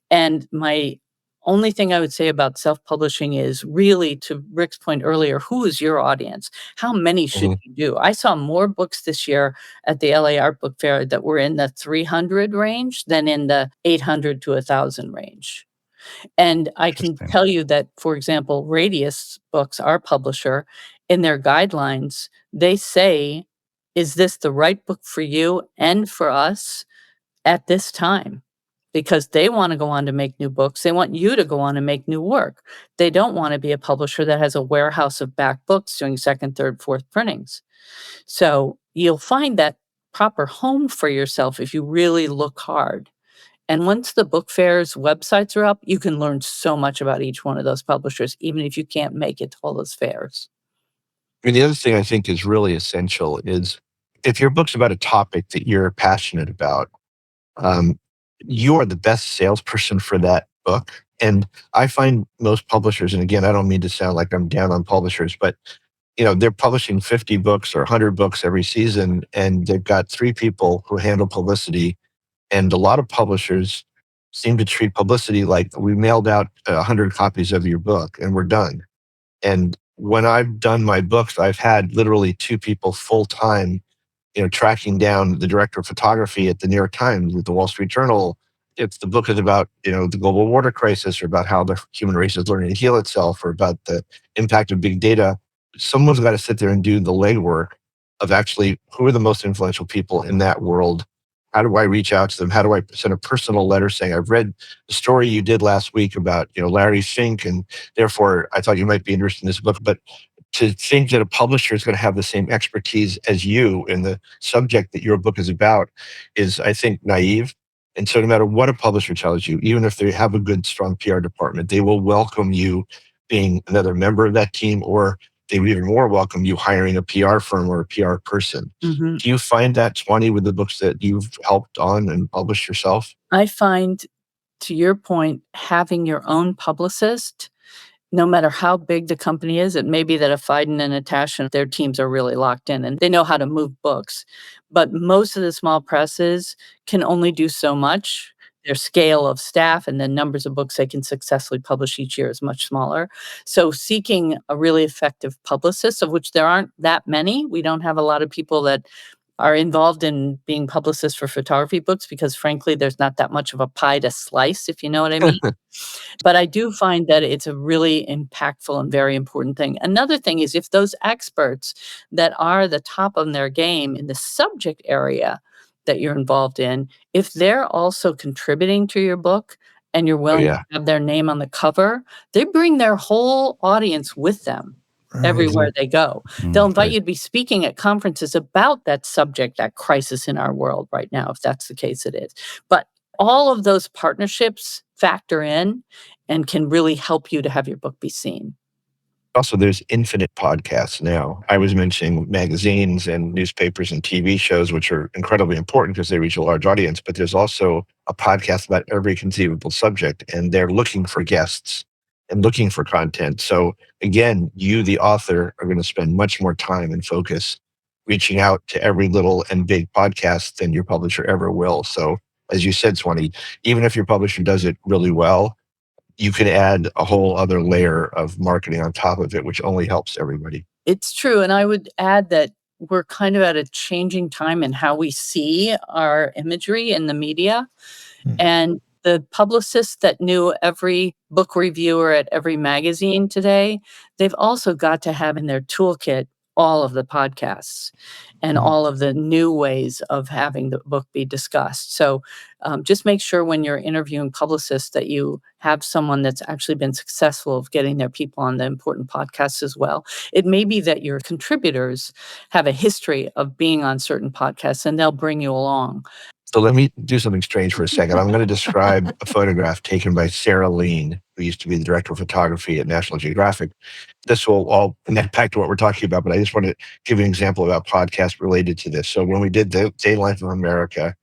And my only thing I would say about self-publishing is really, to Rick's point earlier, who is your audience? How many should Mhm. you do? I saw more books this year at the LA Art Book Fair that were in the 300 range than in the 800 to 1,000 range. And I can Interesting. tell you that, for example, Radius Books, our publisher, in their guidelines, they say, "Is this the right book for you and for us at this time?" Because they wanna go on to make new books, they want you to go on and make new work. They don't wanna be a publisher that has a warehouse of back books doing 2nd, 3rd, 4th printings. So, you'll find that proper home for yourself if you really look hard. And once the book fair's websites are up, you can learn so much about each one of those publishers, even if you can't make it to all those fairs. I mean, the other thing I think is really essential is if your book's about a topic that you're passionate about, um, you are the best salesperson for that book. And I find most publishers, and again, I don't mean to sound like I'm down on publishers, but they're publishing 50 books or 100 books every season, and they've got 3 people who handle publicity. And a lot of publishers seem to treat publicity like we mailed out 100 copies of your book and we're done. And when I've done my books, I've had literally 2 people full time, tracking down the director of photography at the New York Times, at the Wall Street Journal. If the book is about, the global water crisis or about how the human race is learning to heal itself or about the impact of big data, someone's got to sit there and do the legwork of actually who are the most influential people in that world. How do I reach out to them? How do I send a personal letter saying, I've read the story you did last week about, Larry Fink, and therefore I thought you might be interested in this book. But to think that a publisher is going to have the same expertise as you in the subject that your book is about is, I think, naive. And so no matter what a publisher tells you, even if they have a good, strong PR department, they will welcome you being another member of that team, or they would even more welcome you hiring a PR firm or a PR person. Hmm. Do you find that, Swanee, with the books that you've helped on and published yourself? I find, to your point, having your own publicist, no matter how big the company is, it may be that a Fiden and a Tash and their teams are really locked in and they know how to move books. But most of the small presses can only do so much. Their scale of staff and the numbers of books they can successfully publish each year is much smaller. So seeking a really effective publicist, of which there aren't that many, we don't have a lot of people that are involved in being publicists for photography books because frankly, there's not that much of a pie to slice, if you know what I mean. But I do find that it's a really impactful and very important thing. Another thing is if those experts that are the top of their game in the subject area that you're involved in, if they're also contributing to your book and you're Oh, willing to yeah. have their name on the cover, they bring their whole audience with them Right. everywhere they go. Mm, They'll invite right. you to be speaking at conferences about that subject, that crisis in our world right now, if that's the case it is. But all of those partnerships factor in and can really help you to have your book be seen. Also, there's infinite podcasts now. I was mentioning magazines and newspapers and TV shows, which are incredibly important because they reach a large audience, but there's also a podcast about every conceivable subject, and they're looking for guests and looking for content. So again, you, the author, are going to spend much more time and focus reaching out to every little and big podcast than your publisher ever will. So as you said, Swanee, even if your publisher does it really well, you can add a whole other layer of marketing on top of it, which only helps everybody. It's true. And I would add that we're kind of at a changing time in how we see our imagery in the media. And the publicists that knew every book reviewer at every magazine today, they've also got to have in their toolkit all of the podcasts and all of the new ways of having the book be discussed. So just make sure when you're interviewing publicists that you have someone that's actually been successful of getting their people on the important podcasts as well. It may be that your contributors have a history of being on certain podcasts and they'll bring you along. So let me do something strange for a second. I'm going to describe a photograph taken by Sarah Lean, who used to be the director of photography at National Geographic. This will all connect back to what we're talking about, but I just want to give you an example about podcasts related to this. So when we did the Day Life of America,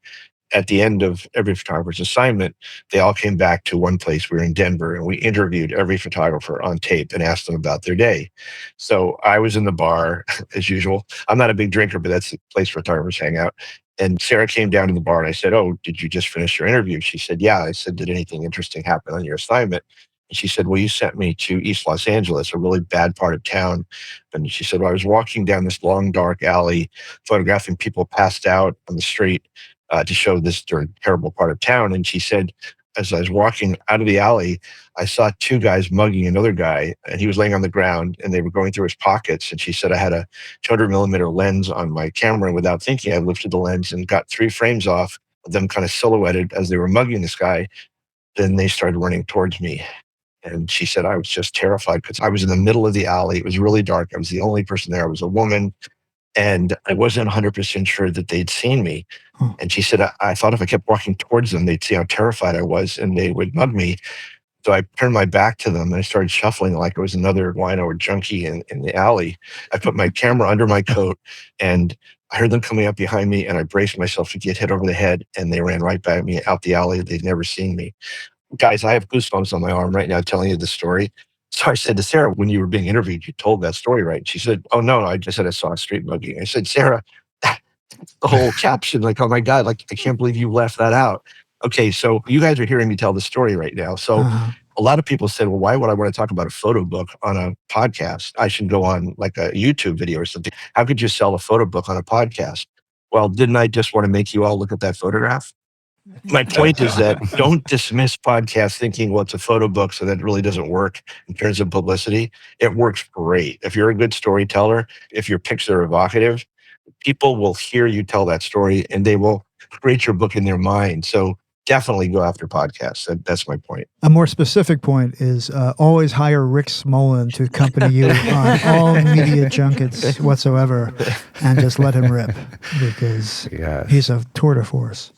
at the end of every photographer's assignment, they all came back to one place. We were in Denver, and we interviewed every photographer on tape and asked them about their day. So I was in the bar, as usual. I'm not a big drinker, but that's the place photographers hang out. And Sarah came down to the bar, and I said, "Oh, did you just finish your interview?" She said, "Yeah." I said, "Did anything interesting happen on your assignment?" And she said, "Well, you sent me to East Los Angeles, a really bad part of town." And she said, "Well, I was walking down this long, dark alley, photographing people passed out on the street to show this terrible part of town." And she said, as I was walking out of the alley, I saw two guys mugging another guy, and he was laying on the ground, and they were going through his pockets. And she said, I had a 200 millimeter lens on my camera, and without thinking, I lifted the lens and got 3 frames off of them kind of silhouetted as they were mugging this guy. Then they started running towards me. And she said, I was just terrified because I was in the middle of the alley. It was really dark. I was the only person there. I was a woman. And I wasn't 100% sure that they'd seen me. And she said, I thought if I kept walking towards them, they'd see how terrified I was and they would mug me. So I turned my back to them and I started shuffling like I was another wino or junkie in the alley. I put my camera under my coat and I heard them coming up behind me, and I braced myself to get hit over the head, and they ran right by me out the alley. They'd never seen me. Guys, I have goosebumps on my arm right now telling you the story. So I said to Sarah, when you were being interviewed, you told that story, right? And she said, oh, no, I just said I saw a street mugging. I said, Sarah, the whole caption, like, oh my God, like, I can't believe you left that out. Okay, so you guys are hearing me tell the story right now. So a lot of people said, well, why would I want to talk about a photo book on a podcast? I should go on like a YouTube video or something. How could you sell a photo book on a podcast? Well, didn't I just want to make you all look at that photograph? My point is that don't dismiss podcasts thinking, well, it's a photo book, so that really doesn't work in terms of publicity. It works great. If you're a good storyteller, if your pictures are evocative, people will hear you tell that story and they will create your book in their mind. So definitely go after podcasts. That's my point. A more specific point is always hire Rick Smolan to accompany you on all media junkets whatsoever and just let him rip because he's a tour de force.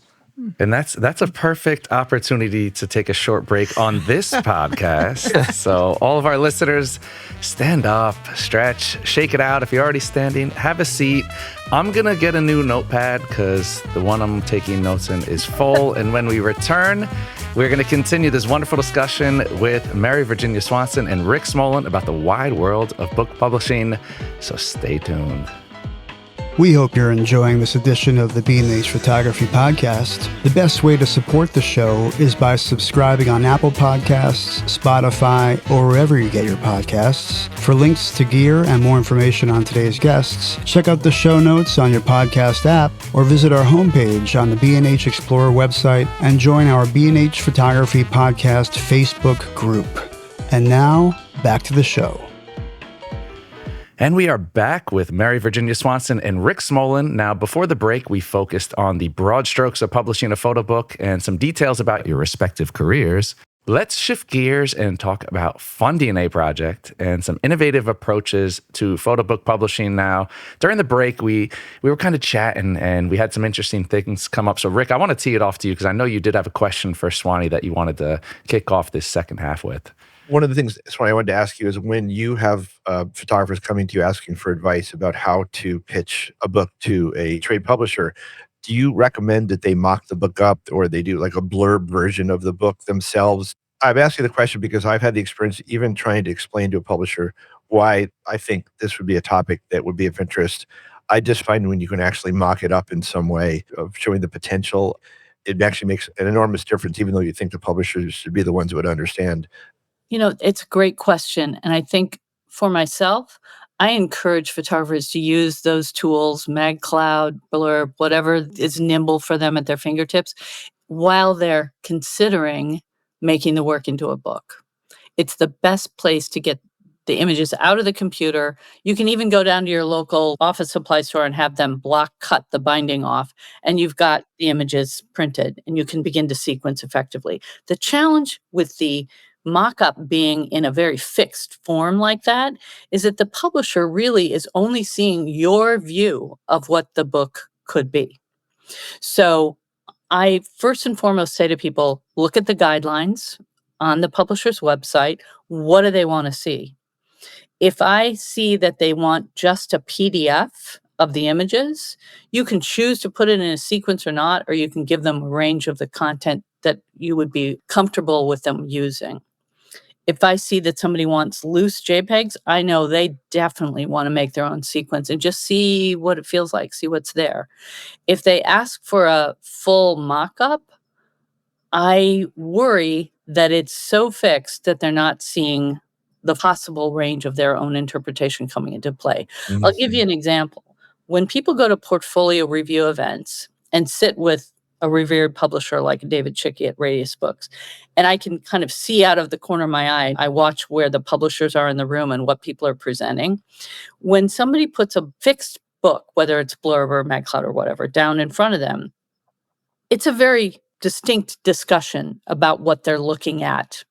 And that's a perfect opportunity to take a short break on this podcast. So all of our listeners, stand up, stretch, shake it out. If you're already standing, have a seat. I'm going to get a new notepad because the one I'm taking notes in is full. And when we return, we're going to continue this wonderful discussion with Mary Virginia Swanson and Rick Smolan about the wide world of book publishing. So stay tuned. We hope you're enjoying this edition of the B&H Photography Podcast. The best way to support the show is by subscribing on Apple Podcasts, Spotify, or wherever you get your podcasts. For links to gear and more information on today's guests, check out the show notes on your podcast app or visit our homepage on the B&H Explorer website and join our B&H Photography Podcast Facebook group. And now, back to the show. And we are back with Mary Virginia Swanson and Rick Smolan. Now, before the break, we focused on the broad strokes of publishing a photo book and some details about your respective careers. Let's shift gears and talk about funding a project and some innovative approaches to photo book publishing. Now, during the break, we were kind of chatting and we had some interesting things come up. So, Rick, I want to tee it off to you because I know you did have a question for Swanee that you wanted to kick off this second half with. One of the things, Swanee, I wanted to ask you is when you have photographers coming to you asking for advice about how to pitch a book to a trade publisher, do you recommend that they mock the book up or they do like a blurb version of the book themselves? I've asked you the question because I've had the experience even trying to explain to a publisher why I think this would be a topic that would be of interest. I just find when you can actually mock it up in some way of showing the potential, it actually makes an enormous difference, even though you think the publishers should be the ones who would understand. You know, it's a great question. And I think for myself, I encourage photographers to use those tools, MagCloud, Blurb, whatever is nimble for them at their fingertips, while they're considering making the work into a book. It's the best place to get the images out of the computer. You can even go down to your local office supply store and have them block cut the binding off, and you've got the images printed, and you can begin to sequence effectively. The challenge with the mock-up being in a very fixed form like that is that the publisher really is only seeing your view of what the book could be. So I first and foremost say to people, look at the guidelines on the publisher's website. What do they want to see? If I see that they want just a PDF of the images, you can choose to put it in a sequence or not, or you can give them a range of the content that you would be comfortable with them using. If I see that somebody wants loose JPEGs, I know they definitely want to make their own sequence and just see what it feels like, see what's there. If they ask for a full mock-up, I worry that it's so fixed that they're not seeing the possible range of their own interpretation coming into play. I'll give you an example. When people go to portfolio review events and sit with a revered publisher like David Chicky at Radius Books, and I can kind of see out of the corner of my eye, I watch where the publishers are in the room and what people are presenting. When somebody puts a fixed book, whether it's Blurb or MagCloud or whatever, down in front of them, it's a very distinct discussion about what they're looking at,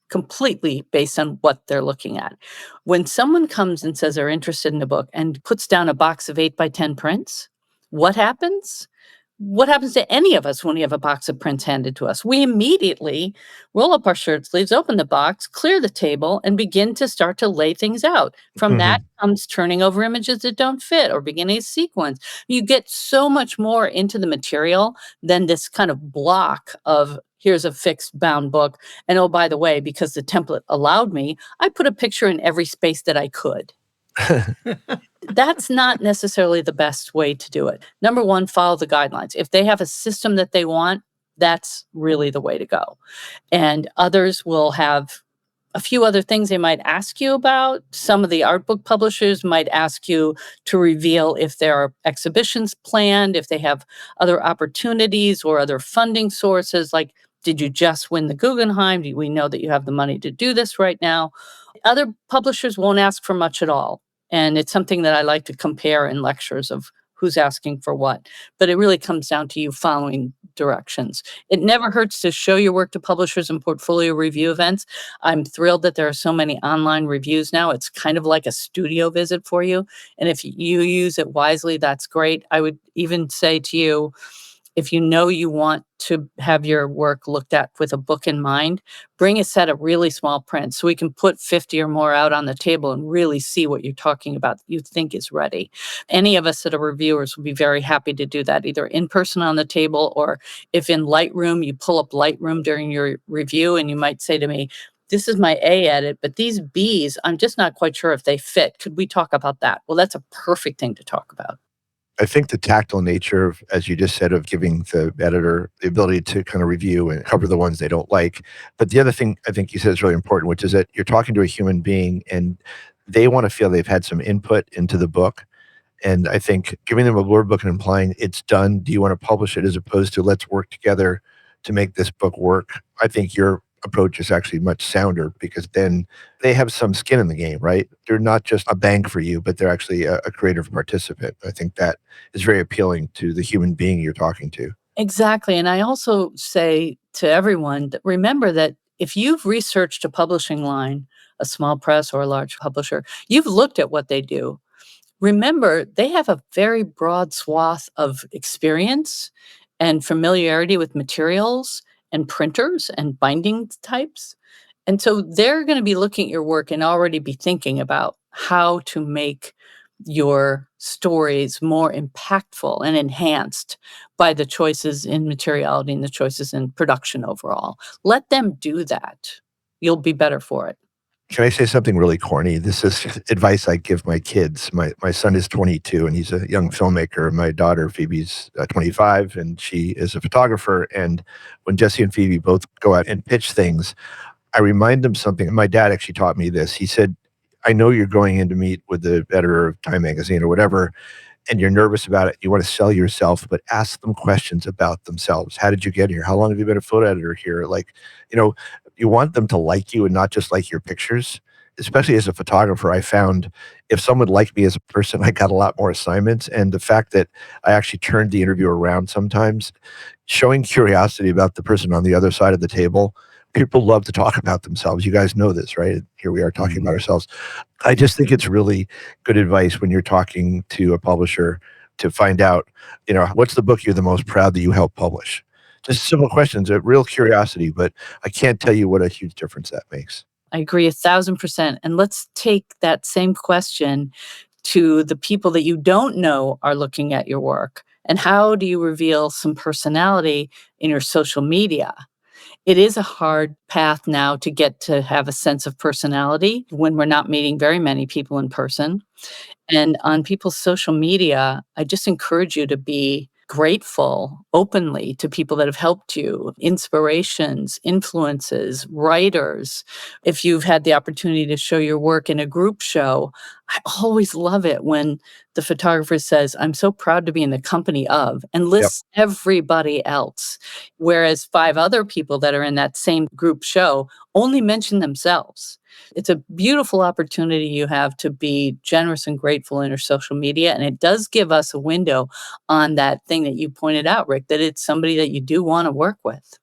completely based on what they're looking at. When someone comes and says they're interested in a book and puts down a box of 8x10 prints, what happens? What happens to any of us when we have a box of prints handed to us? We immediately roll up our shirt sleeves, open the box, clear the table, and begin to start to lay things out. From that comes turning over images that don't fit or beginning a sequence. You get so much more into the material than this kind of block of here's a fixed bound book. And oh, by the way, because the template allowed me, I put a picture in every space that I could. That's not necessarily the best way to do it. Number one, follow the guidelines. If they have a system that they want, that's really the way to go. And others will have a few other things they might ask you about. Some of the art book publishers might ask you to reveal if there are exhibitions planned, if they have other opportunities or other funding sources, like, did you just win the Guggenheim? Do we know that you have the money to do this right now? Other publishers won't ask for much at all. And it's something that I like to compare in lectures of who's asking for what. But it really comes down to you following directions. It never hurts to show your work to publishers and portfolio review events. I'm thrilled that there are so many online reviews now. It's kind of like a studio visit for you. And if you use it wisely, that's great. I would even say to you, if you know you want to have your work looked at with a book in mind, bring a set of really small prints so we can put 50 or more out on the table and really see what you're talking about that you think is ready. Any of us that are reviewers will be very happy to do that, either in person on the table, or if in Lightroom, you pull up Lightroom during your review and you might say to me, this is my A edit, but these Bs, I'm just not quite sure if they fit. Could we talk about that? Well, that's a perfect thing to talk about. I think the tactile nature of, as you just said, of giving the editor the ability to kind of review and cover the ones they don't like. But the other thing I think you said is really important, which is that you're talking to a human being and they want to feel they've had some input into the book. And I think giving them a word book and implying it's done, do you want to publish it, as opposed to let's work together to make this book work. I think your approach is actually much sounder, because then they have some skin in the game, right? They're not just a bank for you, but they're actually a creative participant. I think that is very appealing to the human being you're talking to. Exactly. And I also say to everyone that remember that if you've researched a publishing line, a small press or a large publisher, you've looked at what they do. Remember, they have a very broad swath of experience and familiarity with materials and printers and binding types. And so they're going to be looking at your work and already be thinking about how to make your stories more impactful and enhanced by the choices in materiality and the choices in production overall. Let them do that. You'll be better for it. Can I say something really corny? This is advice I give my kids. My son is 22 and he's a young filmmaker. My daughter, Phoebe's 25, and she is a photographer. And when Jesse and Phoebe both go out and pitch things, I remind them something. My dad actually taught me this. He said, I know you're going in to meet with the editor of Time Magazine or whatever, and you're nervous about it. You want to sell yourself, but ask them questions about themselves. How did you get here? How long have you been a photo editor here? Like, you want them to like you and not just like your pictures. Especially as a photographer, I found if someone liked me as a person, I got a lot more assignments. And the fact that I actually turned the interview around sometimes, showing curiosity about the person on the other side of the table. People love to talk about themselves. You guys know this, right? Here we are talking about ourselves. I just think it's really good advice when you're talking to a publisher to find out, what's the book you're the most proud that you helped publish? Just simple questions, a real curiosity, but I can't tell you what a huge difference that makes. I agree 1,000%. And let's take that same question to the people that you don't know are looking at your work. And how do you reveal some personality in your social media? It is a hard path now to get to have a sense of personality when we're not meeting very many people in person. And on people's social media, I just encourage you to be grateful openly to people that have helped you, inspirations, influences, writers. If you've had the opportunity to show your work in a group show, I always love it when the photographer says, I'm so proud to be in the company of, and lists everybody else. Whereas 5 other people that are in that same group show only mention themselves. It's a beautiful opportunity you have to be generous and grateful in your social media. And it does give us a window on that thing that you pointed out, Rick, that it's somebody that you do want to work with.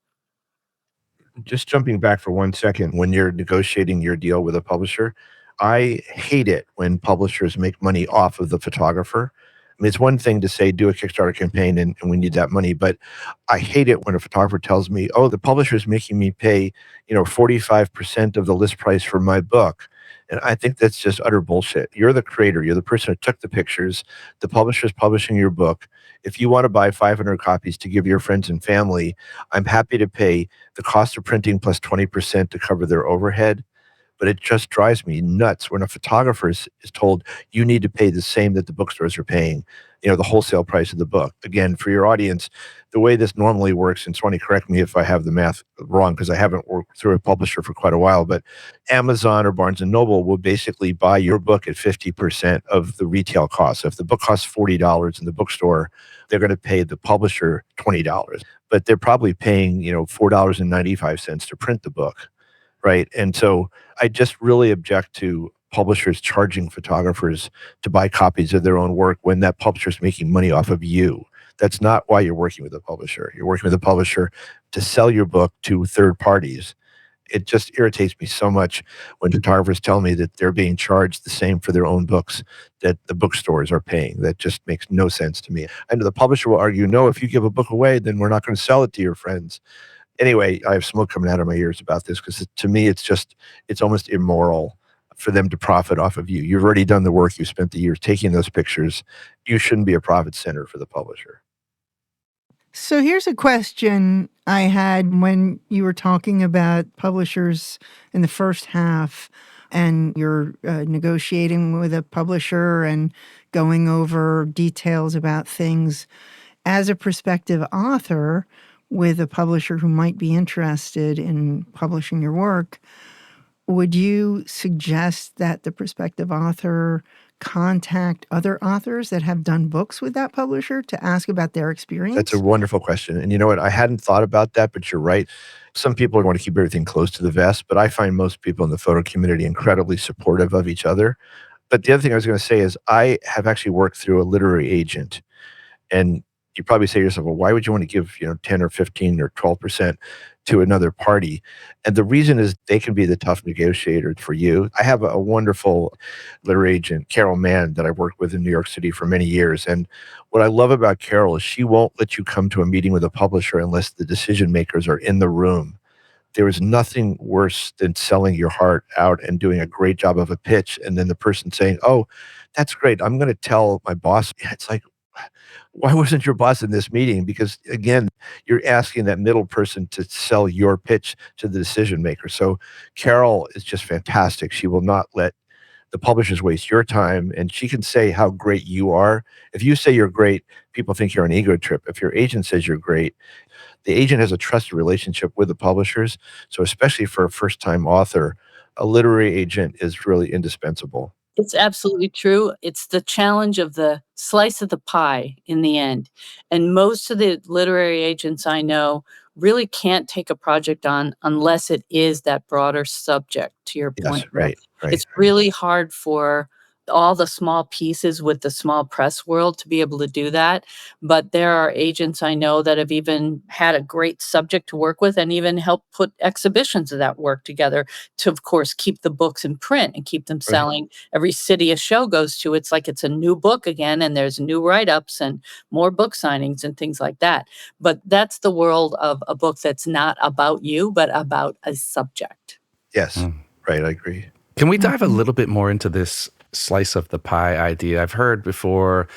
Just jumping back for 1 second, when you're negotiating your deal with a publisher, I hate it when publishers make money off of the photographer. I mean, it's one thing to say, do a Kickstarter campaign and we need that money, but I hate it when a photographer tells me, oh, the publisher is making me pay, 45% of the list price for my book. And I think that's just utter bullshit. You're the creator. You're the person who took the pictures. The publisher's publishing your book. If you want to buy 500 copies to give your friends and family, I'm happy to pay the cost of printing plus 20% to cover their overhead. but it just drives me nuts when a photographer is told you need to pay the same that the bookstores are paying, the wholesale price of the book. Again, for your audience, the way this normally works, and Swanee, correct me if I have the math wrong because I haven't worked through a publisher for quite a while, but Amazon or Barnes & Noble will basically buy your book at 50% of the retail cost. So if the book costs $40 in the bookstore, they're going to pay the publisher $20, but they're probably paying, $4.95 to print the book, right? And so I just really object to publishers charging photographers to buy copies of their own work when that publisher is making money off of you. That's not why you're working with a publisher. You're working with a publisher to sell your book to third parties. It just irritates me so much when photographers tell me that they're being charged the same for their own books that the bookstores are paying. That just makes no sense to me. I know the publisher will argue, no, if you give a book away, then we're not going to sell it to your friends. Anyway, I have smoke coming out of my ears about this because to me, it's almost immoral for them to profit off of you. You've already done the work. You spent the years taking those pictures. You shouldn't be a profit center for the publisher. So here's a question I had when you were talking about publishers in the first half and you're negotiating with a publisher and going over details about things. As a prospective author with a publisher who might be interested in publishing your work, would you suggest that the prospective author contact other authors that have done books with that publisher to ask about their experience? That's a wonderful question. And you know what? I hadn't thought about that, but you're right. Some people want to keep everything close to the vest, but I find most people in the photo community incredibly supportive of each other. But the other thing I was going to say is I have actually worked through a literary agent. And you probably say to yourself, well, why would you want to give 10 or 15 or 12% to another party? And the reason is they can be the tough negotiator for you. I have a wonderful literary agent, Carol Mann, that I've worked with in New York City for many years. And what I love about Carol is she won't let you come to a meeting with a publisher unless the decision makers are in the room. There is nothing worse than selling your heart out and doing a great job of a pitch, and then the person saying, oh, that's great, I'm going to tell my boss. It's like, why wasn't your boss in this meeting? Because again, you're asking that middle person to sell your pitch to the decision maker. So Carol is just fantastic. She will not let the publishers waste your time, and she can say how great you are. If you say you're great, people think you're an ego trip. If your agent says you're great, the agent has a trusted relationship with the publishers. So especially for a first-time author, a literary agent is really indispensable. It's absolutely true. It's the challenge of the slice of the pie in the end. And most of the literary agents I know really can't take a project on unless it is that broader subject, to your Yes, point. right. It's really hard for all the small pieces with the small press world to be able to do that. But there are agents I know that have even had a great subject to work with and even helped put exhibitions of that work together to, of course, keep the books in print and keep them selling. Every city a show goes to, it's like it's a new book again, and there's new write-ups and more book signings and things like that. But that's the world of a book that's not about you, but about a subject. Yes, right, I agree. Can we dive a little bit more into this slice of the pie idea? I've heard before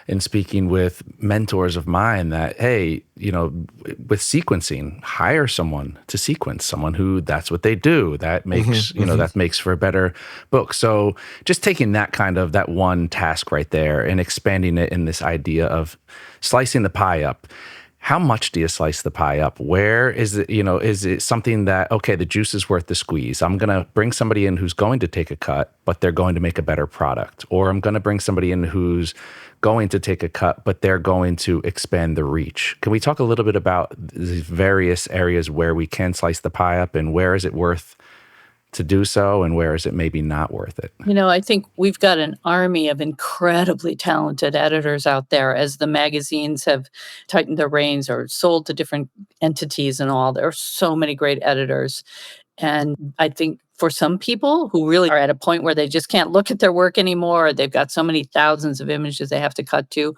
in speaking with mentors of mine that, hey, with sequencing, hire someone to sequence, someone who that's what they do. That makes, that makes for a better book. So just taking that one task right there and expanding it in this idea of slicing the pie up. How much do you slice the pie up? Where is it, is it something that, okay, the juice is worth the squeeze. I'm going to bring somebody in who's going to take a cut, but they're going to make a better product. Or I'm going to bring somebody in who's going to take a cut, but they're going to expand the reach. Can we talk a little bit about these various areas where we can slice the pie up, and where is it worth to do so, and where is it maybe not worth it? I think we've got an army of incredibly talented editors out there as the magazines have tightened their reins or sold to different entities and all. There are so many great editors. And I think for some people who really are at a point where they just can't look at their work anymore, or they've got so many thousands of images they have to cut to,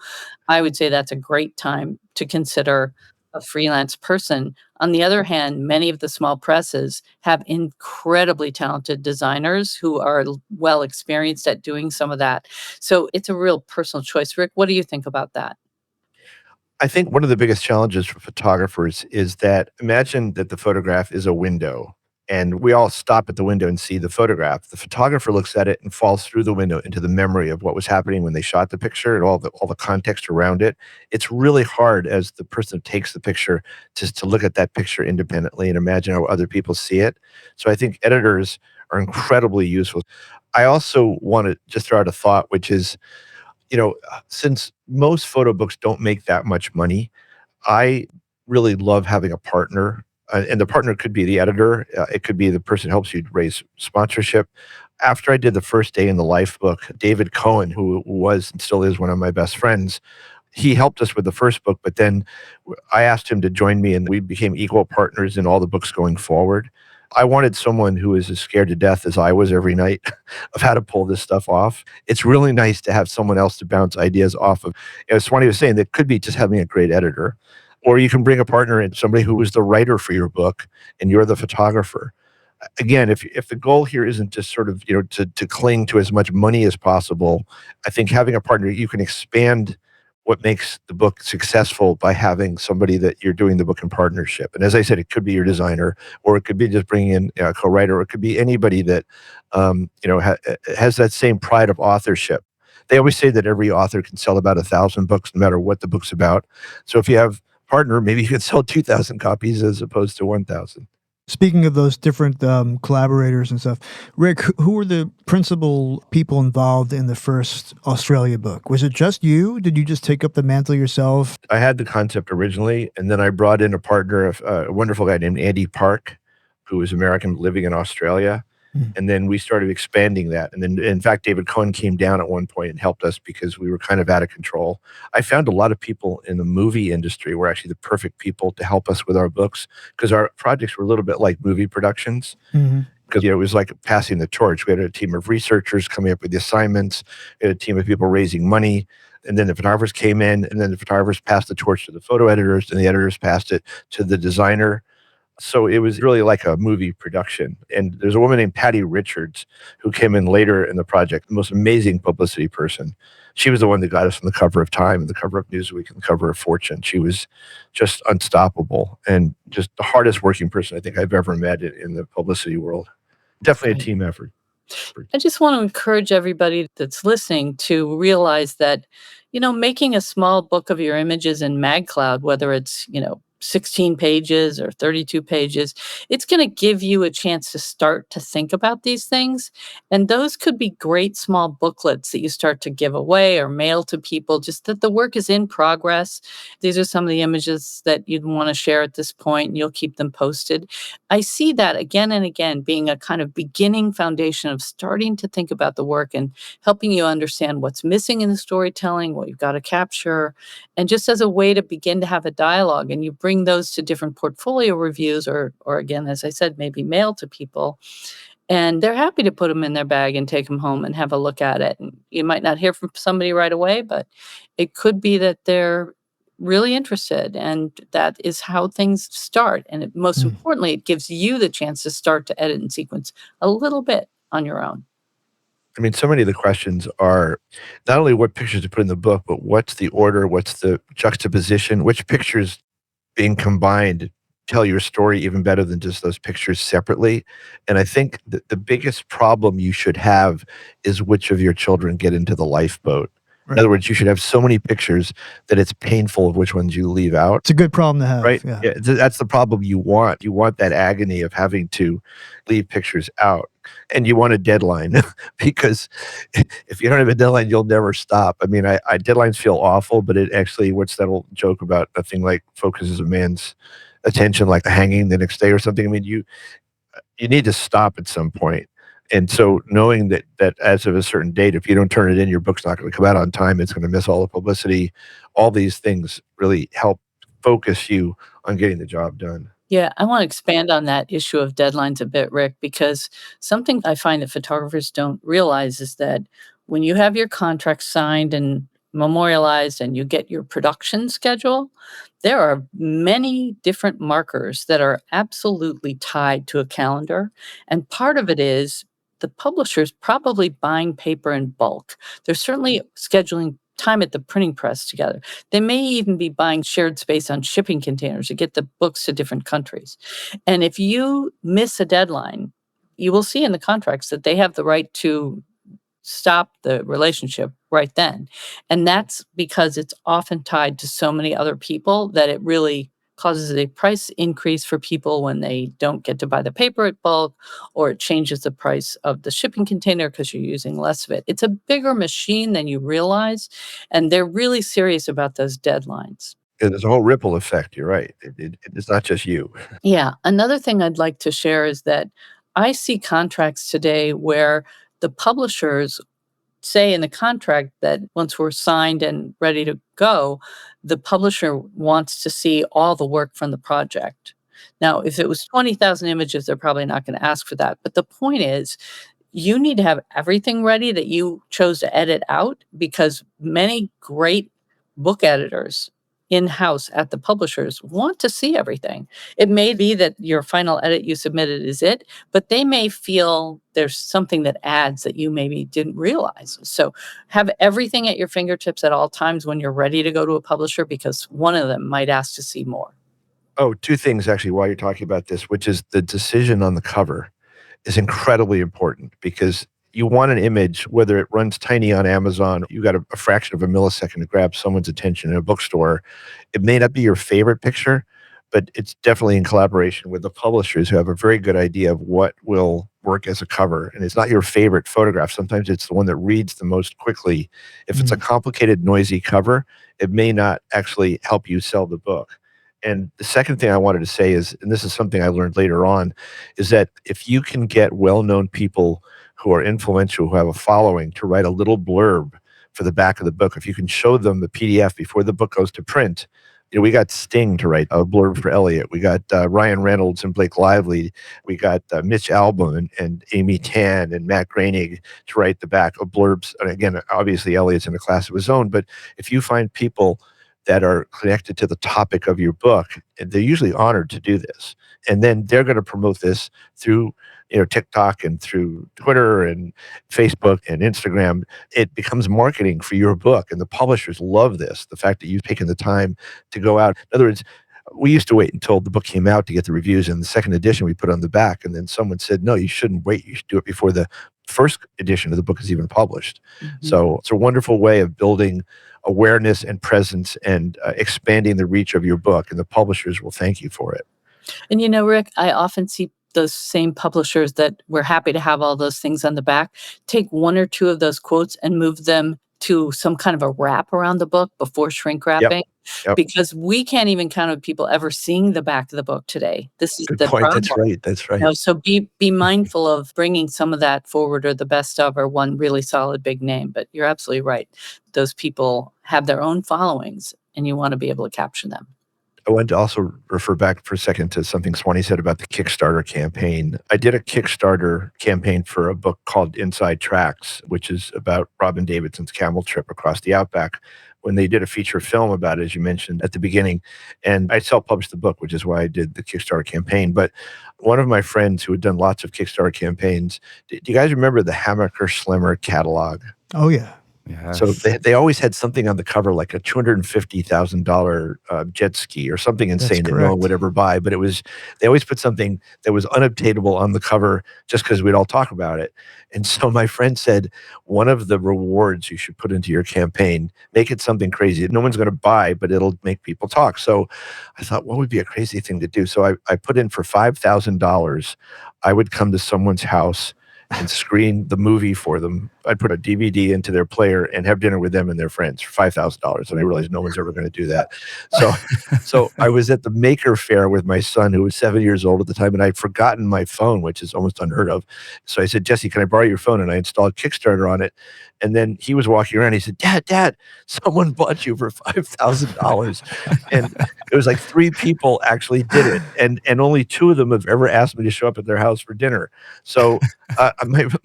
I would say that's a great time to consider a freelance person. On the other hand, many of the small presses have incredibly talented designers who are well experienced at doing some of that. So it's a real personal choice. Rick, what do you think about that? I think one of the biggest challenges for photographers is that imagine that the photograph is a window, and we all stop at the window and see the photograph. The photographer looks at it and falls through the window into the memory of what was happening when they shot the picture and all the context around it. It's really hard as the person who takes the picture to look at that picture independently and imagine how other people see it. So I think editors are incredibly useful. I also want to just throw out a thought, which is, since most photo books don't make that much money, I really love having a partner, and the partner could be the editor. It could be the person who helps you raise sponsorship. After I did the first day in the life book, David Cohen, who was and still is one of my best friends, he helped us with the first book, but then I asked him to join me and we became equal partners in all the books going forward. I wanted someone who is as scared to death as I was every night of how to pull this stuff off. It's really nice to have someone else to bounce ideas off of. As Swanee was saying, that could be just having a great editor, or you can bring a partner in, somebody who was the writer for your book and you're the photographer. Again, if the goal here isn't just sort of, to cling to as much money as possible, I think having a partner, you can expand what makes the book successful by having somebody that you're doing the book in partnership. And as I said, it could be your designer, or it could be just bringing in a co-writer, or it could be anybody that has that same pride of authorship. They always say that every author can sell about 1,000 books, no matter what the book's about. So if you have a partner, maybe you could sell 2,000 copies as opposed to 1,000. Speaking of those different collaborators and stuff, Rick, who were the principal people involved in the first Australia book? Was it just you? Did you just take up the mantle yourself? I had the concept originally, and then I brought in a partner, a wonderful guy named Andy Park, who is American living in Australia. And then we started expanding that. And then, in fact, David Cohen came down at one point and helped us because we were kind of out of control. I found a lot of people in the movie industry were actually the perfect people to help us with our books, because our projects were a little bit like movie productions. Because it was like passing the torch. We had a team of researchers coming up with the assignments. We had a team of people raising money. And then the photographers came in, and then the photographers passed the torch to the photo editors, and the editors passed it to the designer. So it was really like a movie production. And there's a woman named Patty Richards who came in later in the project, the most amazing publicity person. She was the one that got us on the cover of Time and the cover of Newsweek and the cover of Fortune. She was just unstoppable and just the hardest working person I think I've ever met in the publicity world. Definitely a team effort. I just want to encourage everybody that's listening to realize that, making a small book of your images in MagCloud, whether it's, 16 pages or 32 pages, it's going to give you a chance to start to think about these things. And those could be great small booklets that you start to give away or mail to people, just that the work is in progress. These are some of the images that you'd want to share at this point, and you'll keep them posted. I see that again and again being a kind of beginning foundation of starting to think about the work and helping you understand what's missing in the storytelling, what you've got to capture, and just as a way to begin to have a dialogue. And you bring those to different portfolio reviews or again, as I said, maybe mail to people. And they're happy to put them in their bag and take them home and have a look at it. And you might not hear from somebody right away, but it could be that they're really interested. And that is how things start. And most importantly, it gives you the chance to start to edit and sequence a little bit on your own. I mean, so many of the questions are not only what pictures to put in the book, but what's the order, what's the juxtaposition, which pictures being combined tell your story even better than just those pictures separately. And I think that the biggest problem you should have is which of your children get into the lifeboat. Right. In other words, you should have so many pictures that it's painful of which ones you leave out. It's a good problem to have. Right? Yeah. Yeah, that's the problem you want. You want that agony of having to leave pictures out. And you want a deadline because if you don't have a deadline, you'll never stop. I mean, deadlines feel awful, but it actually, what's that old joke about nothing like focuses a man's attention like a hanging the next day or something? I mean, you need to stop at some point. And so knowing that as of a certain date, if you don't turn it in, your book's not going to come out on time, it's going to miss all the publicity. All these things really help focus you on getting the job done. Yeah, I want to expand on that issue of deadlines a bit, Rick, because something I find that photographers don't realize is that when you have your contract signed and memorialized and you get your production schedule, there are many different markers that are absolutely tied to a calendar. And part of it is the publisher's probably buying paper in bulk. They're certainly scheduling time at the printing press together. They may even be buying shared space on shipping containers to get the books to different countries. And if you miss a deadline, you will see in the contracts that they have the right to stop the relationship right then. And that's because it's often tied to so many other people that it really causes a price increase for people when they don't get to buy the paper at bulk, or it changes the price of the shipping container because you're using less of it. It's a bigger machine than you realize, and they're really serious about those deadlines. There's a whole ripple effect. You're right. It's not just you. Yeah. Another thing I'd like to share is that I see contracts today where the publishers say in the contract that once we're signed and ready to go, the publisher wants to see all the work from the project. Now, if it was 20,000 images, they're probably not going to ask for that. But the point is, you need to have everything ready that you chose to edit out, because many great book editors in-house at the publishers want to see everything. It may be that your final edit you submitted is it, but they may feel there's something that adds that you maybe didn't realize. So have everything at your fingertips at all times when you're ready to go to a publisher, because one of them might ask to see more. Oh, two things actually while you're talking about this, which is the decision on the cover is incredibly important, because you want an image, whether it runs tiny on Amazon, you got a fraction of a millisecond to grab someone's attention in a bookstore. It may not be your favorite picture, but it's definitely in collaboration with the publishers who have a very good idea of what will work as a cover. And it's not your favorite photograph. Sometimes it's the one that reads the most quickly. If it's a complicated, noisy cover, it may not actually help you sell the book. And the second thing I wanted to say is, and this is something I learned later on, is that if you can get well-known people who are influential, who have a following, to write a little blurb for the back of the book, if you can show them the PDF before the book goes to print. We got Sting to write a blurb for Elliot. We got Ryan Reynolds and Blake Lively. We got Mitch Albom and Amy Tan and Matt Groening to write the back of blurbs. And again, obviously Elliot's in a class of his own, but if you find people that are connected to the topic of your book, and they're usually honored to do this. And then they're going to promote this through TikTok and through Twitter and Facebook and Instagram. It becomes marketing for your book, and the publishers love this, the fact that you've taken the time to go out. In other words, we used to wait until the book came out to get the reviews, and the second edition we put on the back, and then someone said, no, you shouldn't wait. You should do it before the first edition of the book is even published. So it's a wonderful way of building awareness and presence and expanding the reach of your book, and the publishers will thank you for it. And Rick, I often see those same publishers that we're happy to have all those things on the back take one or two of those quotes and move them to some kind of a wrap around the book before shrink wrapping. Yep. Because we can't even count on people ever seeing the back of the book today. This is Good the point. problem. That's right. So be mindful of bringing some of that forward, or the best of, or one really solid big name. But you're absolutely right. Those people have their own followings, and you want to be able to capture them. I want to also refer back for a second to something Swanee said about the Kickstarter campaign. I did a Kickstarter campaign for a book called Inside Tracks, which is about Robin Davidson's camel trip across the Outback, when they did a feature film about it, as you mentioned at the beginning. And I self-published the book, which is why I did the Kickstarter campaign. But one of my friends who had done lots of Kickstarter campaigns, do you guys remember the Hammaker Schlemmer catalog? Oh, yeah. Yes. So they always had something on the cover, like a $250,000 jet ski or something insane that no one would ever buy. But they always put something that was unobtainable on the cover just because we'd all talk about it. And so my friend said, one of the rewards you should put into your campaign, make it something crazy that no one's going to buy, but it'll make people talk. So I thought, what would be a crazy thing to do? So I put in for $5,000. I would come to someone's house and screen the movie for them. I'd put a DVD into their player and have dinner with them and their friends for $5,000. And I realized no one's ever going to do that. So I was at the Maker Fair with my son, who was 7 years old at the time, and I'd forgotten my phone, which is almost unheard of. So I said, Jesse, can I borrow your phone? And I installed Kickstarter on it. And then he was walking around. He said, Dad, someone bought you for $5,000. And it was like 3 people actually did it. And only 2 of them have ever asked me to show up at their house for dinner. So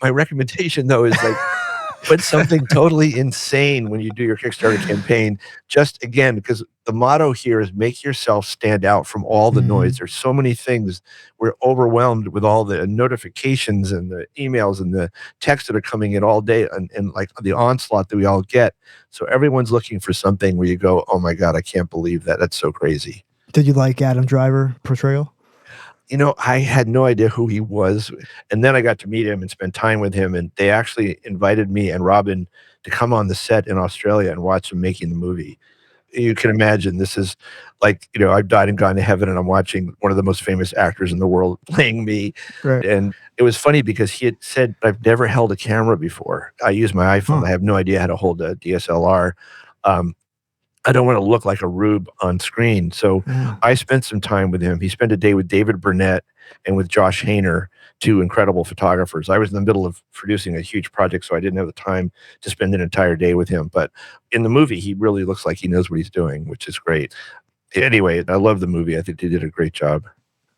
my recommendation, though, is like, but something totally insane when you do your Kickstarter campaign. Just again, because the motto here is make yourself stand out from all the noise. There's so many things. We're overwhelmed with all the notifications and the emails and the texts that are coming in all day and like the onslaught that we all get. So everyone's looking for something where you go, oh my God, I can't believe that. That's so crazy. Did you like Adam Driver portrayal? I had no idea who he was. And then I got to meet him and spend time with him. And they actually invited me and Robin to come on the set in Australia and watch him making the movie. You can imagine this is like, I've died and gone to heaven and I'm watching one of the most famous actors in the world playing me. Right. And it was funny because he had said, I've never held a camera before. I use my iPhone. I have no idea how to hold a DSLR. I don't want to look like a rube on screen. So I spent some time with him. He spent a day with David Burnett and with Josh Hainer, two incredible photographers. I was in the middle of producing a huge project, so I didn't have the time to spend an entire day with him. But in the movie, he really looks like he knows what he's doing, which is great. Anyway, I love the movie. I think they did a great job.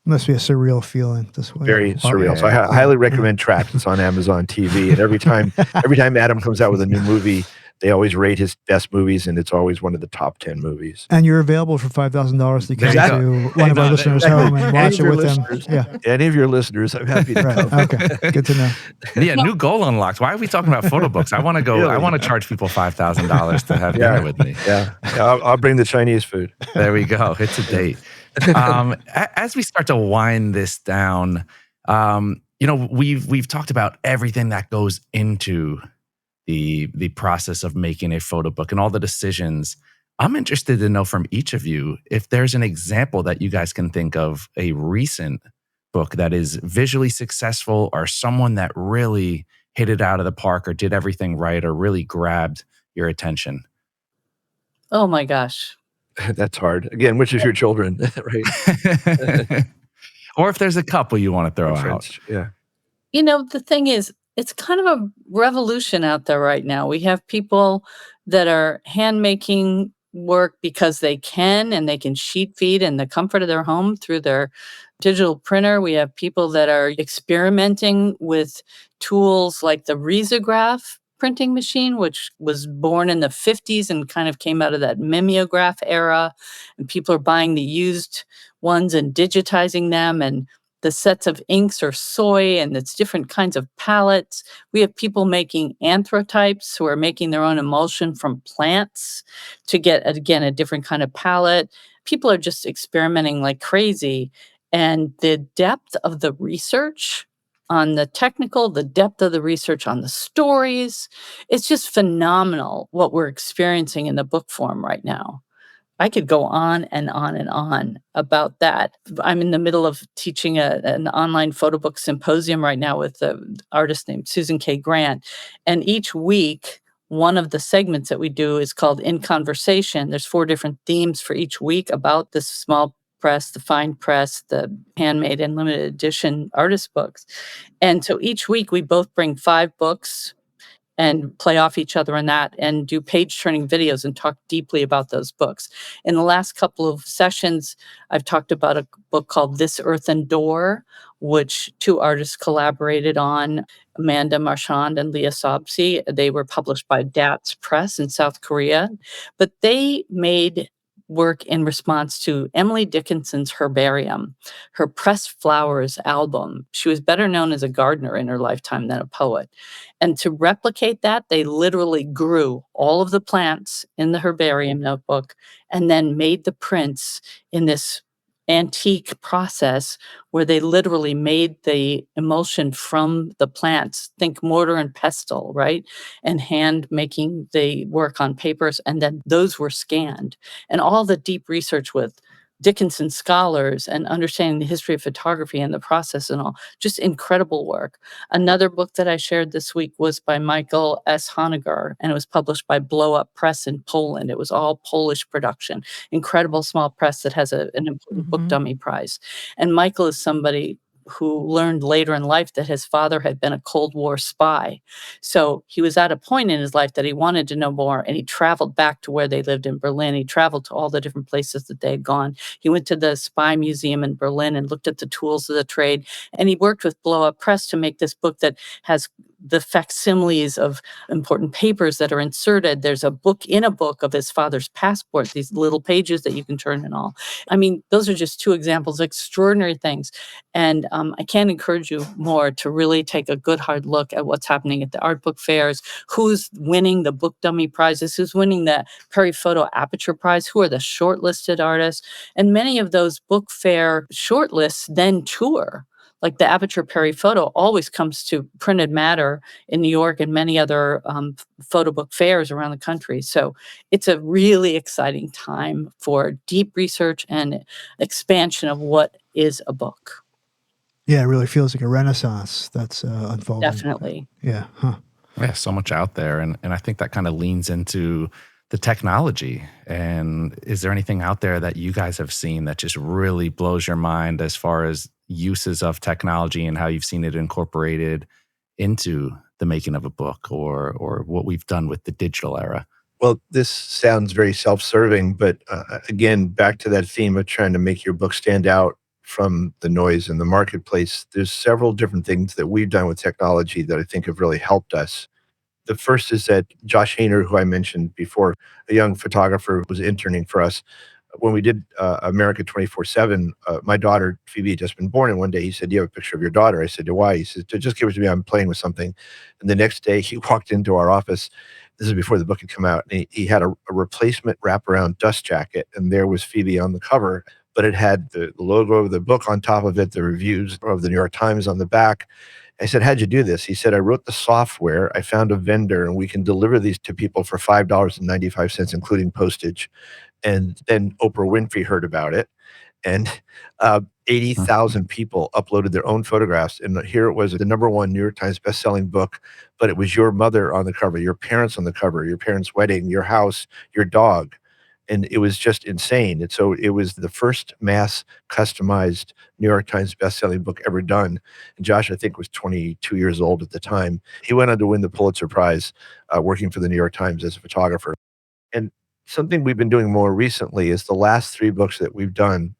Must be a surreal feeling this way. Very surreal. So I highly recommend Trapped. It's on Amazon TV. And every time Adam comes out with a new movie, they always rate his best movies, and it's always one of the top 10 movies. And you're available for $5,000 to come to one of our listeners' home and watch it with them. Yeah. Any of your listeners, I'm happy to come. Okay, good to know. Yeah, new goal unlocked. Why are we talking about photo books? I want to go. Really? I want to charge people $5,000 to have dinner with me. Yeah, I'll bring the Chinese food. There we go. It's a date. As we start to wind this down, we've talked about everything that goes into the process of making a photo book and all the decisions. I'm interested to know from each of you if there's an example that you guys can think of, a recent book that is visually successful or someone that really hit it out of the park or did everything right or really grabbed your attention. Oh my gosh. That's hard. Again, which of your children, right? Or if there's a couple you want to throw out. Yeah. The thing is, it's kind of a revolution out there right now. We have people that are hand making work because they can, and they can sheet feed in the comfort of their home through their digital printer. We have people that are experimenting with tools like the risograph printing machine, which was born in the 50s and kind of came out of that mimeograph era. And people are buying the used ones and digitizing them, and the sets of inks are soy, and it's different kinds of palettes. We have people making anthrotypes who are making their own emulsion from plants to get, again, a different kind of palette. People are just experimenting like crazy. And the depth of the research on the technical, the depth of the research on the stories, it's just phenomenal what we're experiencing in the book form right now. I could go on and on and on about that. I'm in the middle of teaching an online photo book symposium right now with an artist named Susan K. Grant. And each week, one of the segments that we do is called In Conversation. There's 4 different themes for each week about the small press, the fine press, the handmade and limited edition artist books. And so each week we both bring 5 books and play off each other in that and do page-turning videos and talk deeply about those books. In the last couple of sessions, I've talked about a book called This Earthen Door, which 2 artists collaborated on, Amanda Marchand and Leah Sobsey. They were published by DATS Press in South Korea, but they made work in response to Emily Dickinson's Herbarium, her Pressed Flowers album. She was better known as a gardener in her lifetime than a poet. And to replicate that, they literally grew all of the plants in the herbarium notebook and then made the prints in this antique process where they literally made the emulsion from the plants. Think mortar and pestle, right? And hand making the work on papers. And then those were scanned. And all the deep research with Dickinson scholars and understanding the history of photography and the process and all, just incredible work. Another book that I shared this week was by Michael S. Honegger, and it was published by Blow Up Press in Poland. It was all Polish production, incredible small press that has an important book dummy prize. And Michael is somebody who learned later in life that his father had been a Cold War spy. So he was at a point in his life that he wanted to know more, and he traveled back to where they lived in Berlin. He traveled to all the different places that they had gone. He went to the Spy Museum in Berlin and looked at the tools of the trade, and he worked with Blow Up Press to make this book that has the facsimiles of important papers that are inserted. There's a book in a book of his father's passport, these little pages that you can turn and all. I mean, those are just two examples of extraordinary things. And I can't encourage you more to really take a good hard look at what's happening at the art book fairs, who's winning the book dummy prizes, who's winning the Perry Photo Aperture Prize, who are the shortlisted artists. And many of those book fair shortlists then tour. Like the Aperture Perry Photo always comes to Printed Matter in New York and many other photo book fairs around the country. So it's a really exciting time for deep research and expansion of what is a book. Yeah, it really feels like a renaissance that's unfolding. Definitely. Yeah. Huh. Yeah, so much out there. And I think that kind of leans into the technology. And is there anything out there that you guys have seen that just really blows your mind as far as uses of technology and how you've seen it incorporated into the making of a book or what we've done with the digital era? Well, this sounds very self-serving, but again, back to that theme of trying to make your book stand out from the noise in the marketplace, there's several different things that we've done with technology that I think have really helped us. The first is that Josh Hayner, who I mentioned before, a young photographer, was interning for us. When we did America 24/7, my daughter, Phoebe, had just been born, and one day he said, "Do you have a picture of your daughter?" I said, "Why?" He said, "Just give it to me. I'm playing with something." And the next day he walked into our office. This is before the book had come out. And he had a replacement wraparound dust jacket, and there was Phoebe on the cover, but it had the logo of the book on top of it, the reviews of the New York Times on the back. I said, "How'd you do this?" He said, "I wrote the software. I found a vendor, and we can deliver these to people for $5.95, including postage." And then Oprah Winfrey heard about it, and 80,000 people uploaded their own photographs. And here it was, the #1 New York Times bestselling book, but it was your mother on the cover, your parents on the cover, your parents' wedding, your house, your dog. And it was just insane. And so it was the first mass customized New York Times bestselling book ever done. And Josh, I think, was 22 years old at the time. He went on to win the Pulitzer Prize working for the New York Times as a photographer. And something we've been doing more recently is the last 3 books that we've done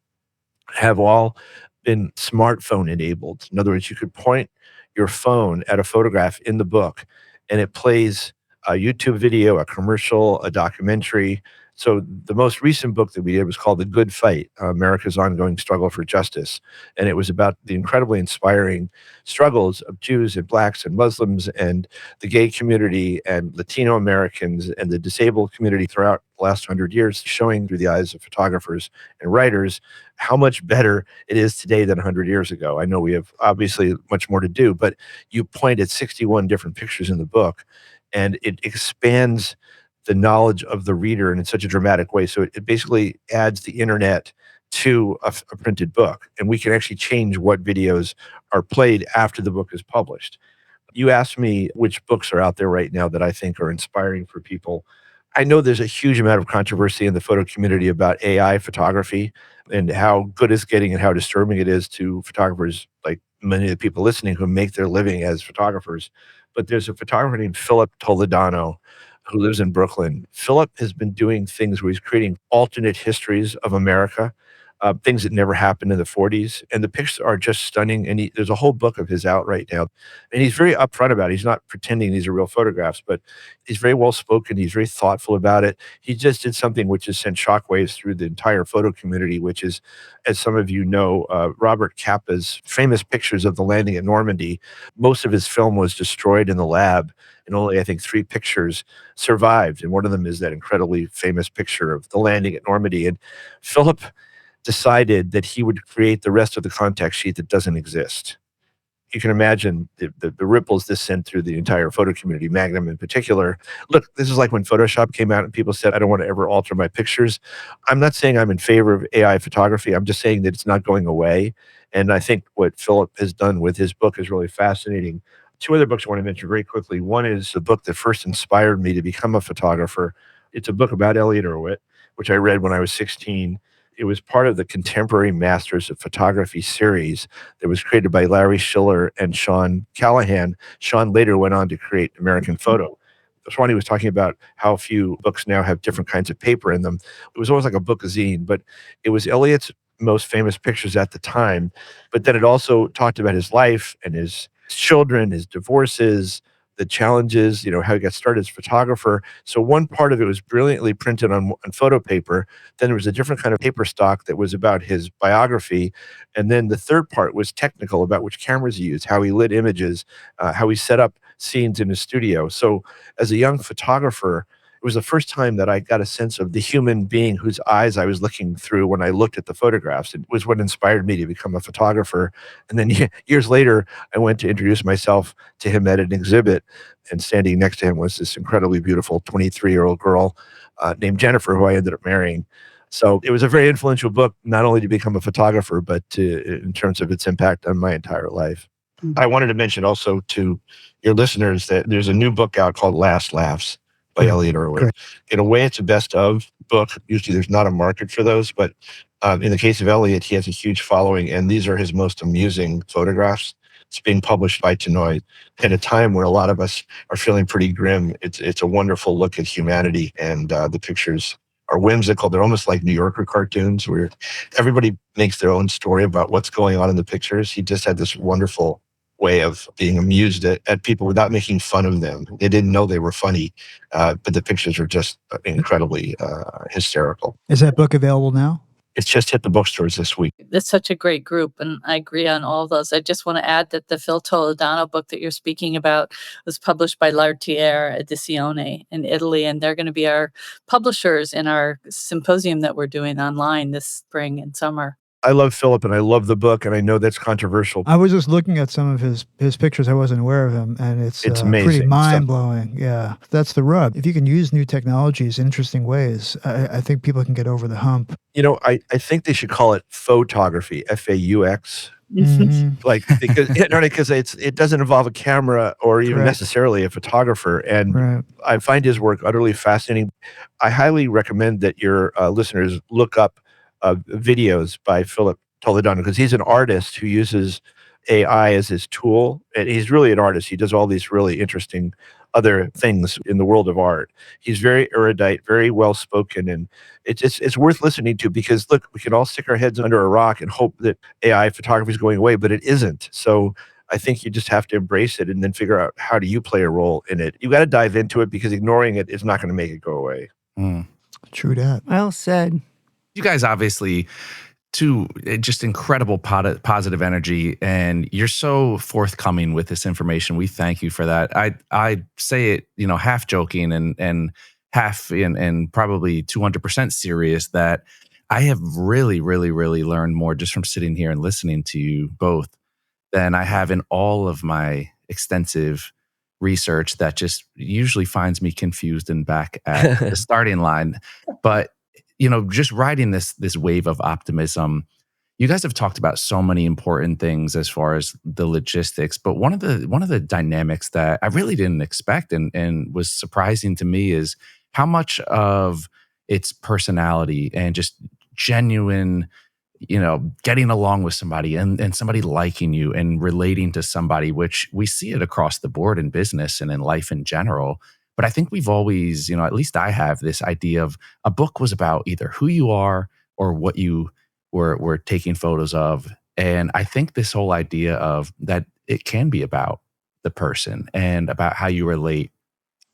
have all been smartphone enabled. In other words, you could point your phone at a photograph in the book, and it plays a YouTube video, a commercial, a documentary. So the most recent book that we did was called The Good Fight, America's Ongoing Struggle for Justice. And it was about the incredibly inspiring struggles of Jews and Blacks and Muslims and the gay community and Latino Americans and the disabled community throughout the last 100 years, showing through the eyes of photographers and writers how much better it is today than 100 years ago. I know we have obviously much more to do, but you point at 61 different pictures in the book, and it expands the knowledge of the reader in such a dramatic way. So it basically adds the internet to a printed book, and we can actually change what videos are played after the book is published. You asked me which books are out there right now that I think are inspiring for people. I know there's a huge amount of controversy in the photo community about AI photography and how good it's getting and how disturbing it is to photographers like many of the people listening who make their living as photographers. But there's a photographer named Philip Toledano who lives in Brooklyn. Philip has been doing things where he's creating alternate histories of America, things that never happened in the 40s. And the pictures are just stunning. And there's a whole book of his out right now. And he's very upfront about it. He's not pretending these are real photographs, but he's very well spoken. He's very thoughtful about it. He just did something which has sent shockwaves through the entire photo community, which is, as some of you know, Robert Capa's famous pictures of the landing at Normandy. Most of his film was destroyed in the lab, and only, I think, 3 pictures survived. And one of them is that incredibly famous picture of the landing at Normandy. And Philip decided that he would create the rest of the contact sheet that doesn't exist. You can imagine the ripples this sent through the entire photo community, Magnum in particular. Look, this is like when Photoshop came out and people said, "I don't want to ever alter my pictures." I'm not saying I'm in favor of AI photography. I'm just saying that it's not going away. And I think what Philip has done with his book is really fascinating. 2 other books I want to mention very quickly. One is the book that first inspired me to become a photographer. It's a book about Elliot Erwitt, which I read when I was 16. It was part of the Contemporary Masters of Photography series that was created by Larry Schiller and Sean Callahan. Sean later went on to create American Photo. Swanee was talking about how few books now have different kinds of paper in them. It was always like a bookazine, but it was Elliot's most famous pictures at the time. But then it also talked about his life and his children, his divorces, the challenges, how he got started as a photographer. So one part of it was brilliantly printed on photo paper. Then there was a different kind of paper stock that was about his biography. And then the third part was technical about which cameras he used, how he lit images, how he set up scenes in his studio. So as a young photographer, it was the first time that I got a sense of the human being whose eyes I was looking through when I looked at the photographs. It was what inspired me to become a photographer. And then years later, I went to introduce myself to him at an exhibit, and standing next to him was this incredibly beautiful 23-year-old girl named Jennifer, who I ended up marrying. So it was a very influential book, not only to become a photographer, but in terms of its impact on my entire life. I wanted to mention also to your listeners that there's a new book out called Last Laughs by Elliot Irwin. Great. In a way, it's a best of book. Usually there's not a market for those, but in the case of Elliot, he has a huge following, and these are his most amusing photographs. It's being published by Tenoy at a time where a lot of us are feeling pretty grim. It's a wonderful look at humanity, and the pictures are whimsical. They're almost like New Yorker cartoons where everybody makes their own story about what's going on in the pictures. He just had this wonderful way of being amused at people without making fun of them. They didn't know they were funny, but the pictures are just incredibly hysterical. Is that book available now? It's just hit the bookstores this week. It's such a great group, and I agree on all those. I just want to add that the Phil Toledano book that you're speaking about was published by L'Artiere Edizione in Italy, and they're going to be our publishers in our symposium that we're doing online this spring and summer. I love Philip, and I love the book, and I know that's controversial. I was just looking at some of his pictures. I wasn't aware of him, and it's amazing. Pretty mind-blowing. Yeah, that's the rub. If you can use new technologies in interesting ways, I think people can get over the hump. I think they should call it photography, F-A-U-X. Because it doesn't involve a camera or even necessarily a photographer. And I find his work utterly fascinating. I highly recommend that your listeners look up videos by Philip Toledano, because he's an artist who uses AI as his tool, and he's really an artist. He does all these really interesting other things in the world of art. He's very erudite, very well spoken, and it's worth listening to, because look, we can all stick our heads under a rock and hope that AI photography is going away, but it isn't. So I think you just have to embrace it and then figure out, how do you play a role in it? You got to dive into it, because ignoring it is not going to make it go away. True that. Well said. You guys obviously just incredible positive energy, and you're so forthcoming with this information. We thank you for that. I say it, half joking and half and probably 200% serious, that I have really, really, really learned more just from sitting here and listening to you both than I have in all of my extensive research that just usually finds me confused and back at the starting line. But just riding this wave of optimism, you guys have talked about so many important things as far as the logistics. But one of the dynamics that I really didn't expect and was surprising to me is how much of its personality and just genuine, getting along with somebody and somebody liking you and relating to somebody, which we see it across the board in business and in life in general. But I think we've always, at least I have this idea of a book was about either who you are or what you were taking photos of. And I think this whole idea of that it can be about the person and about how you relate,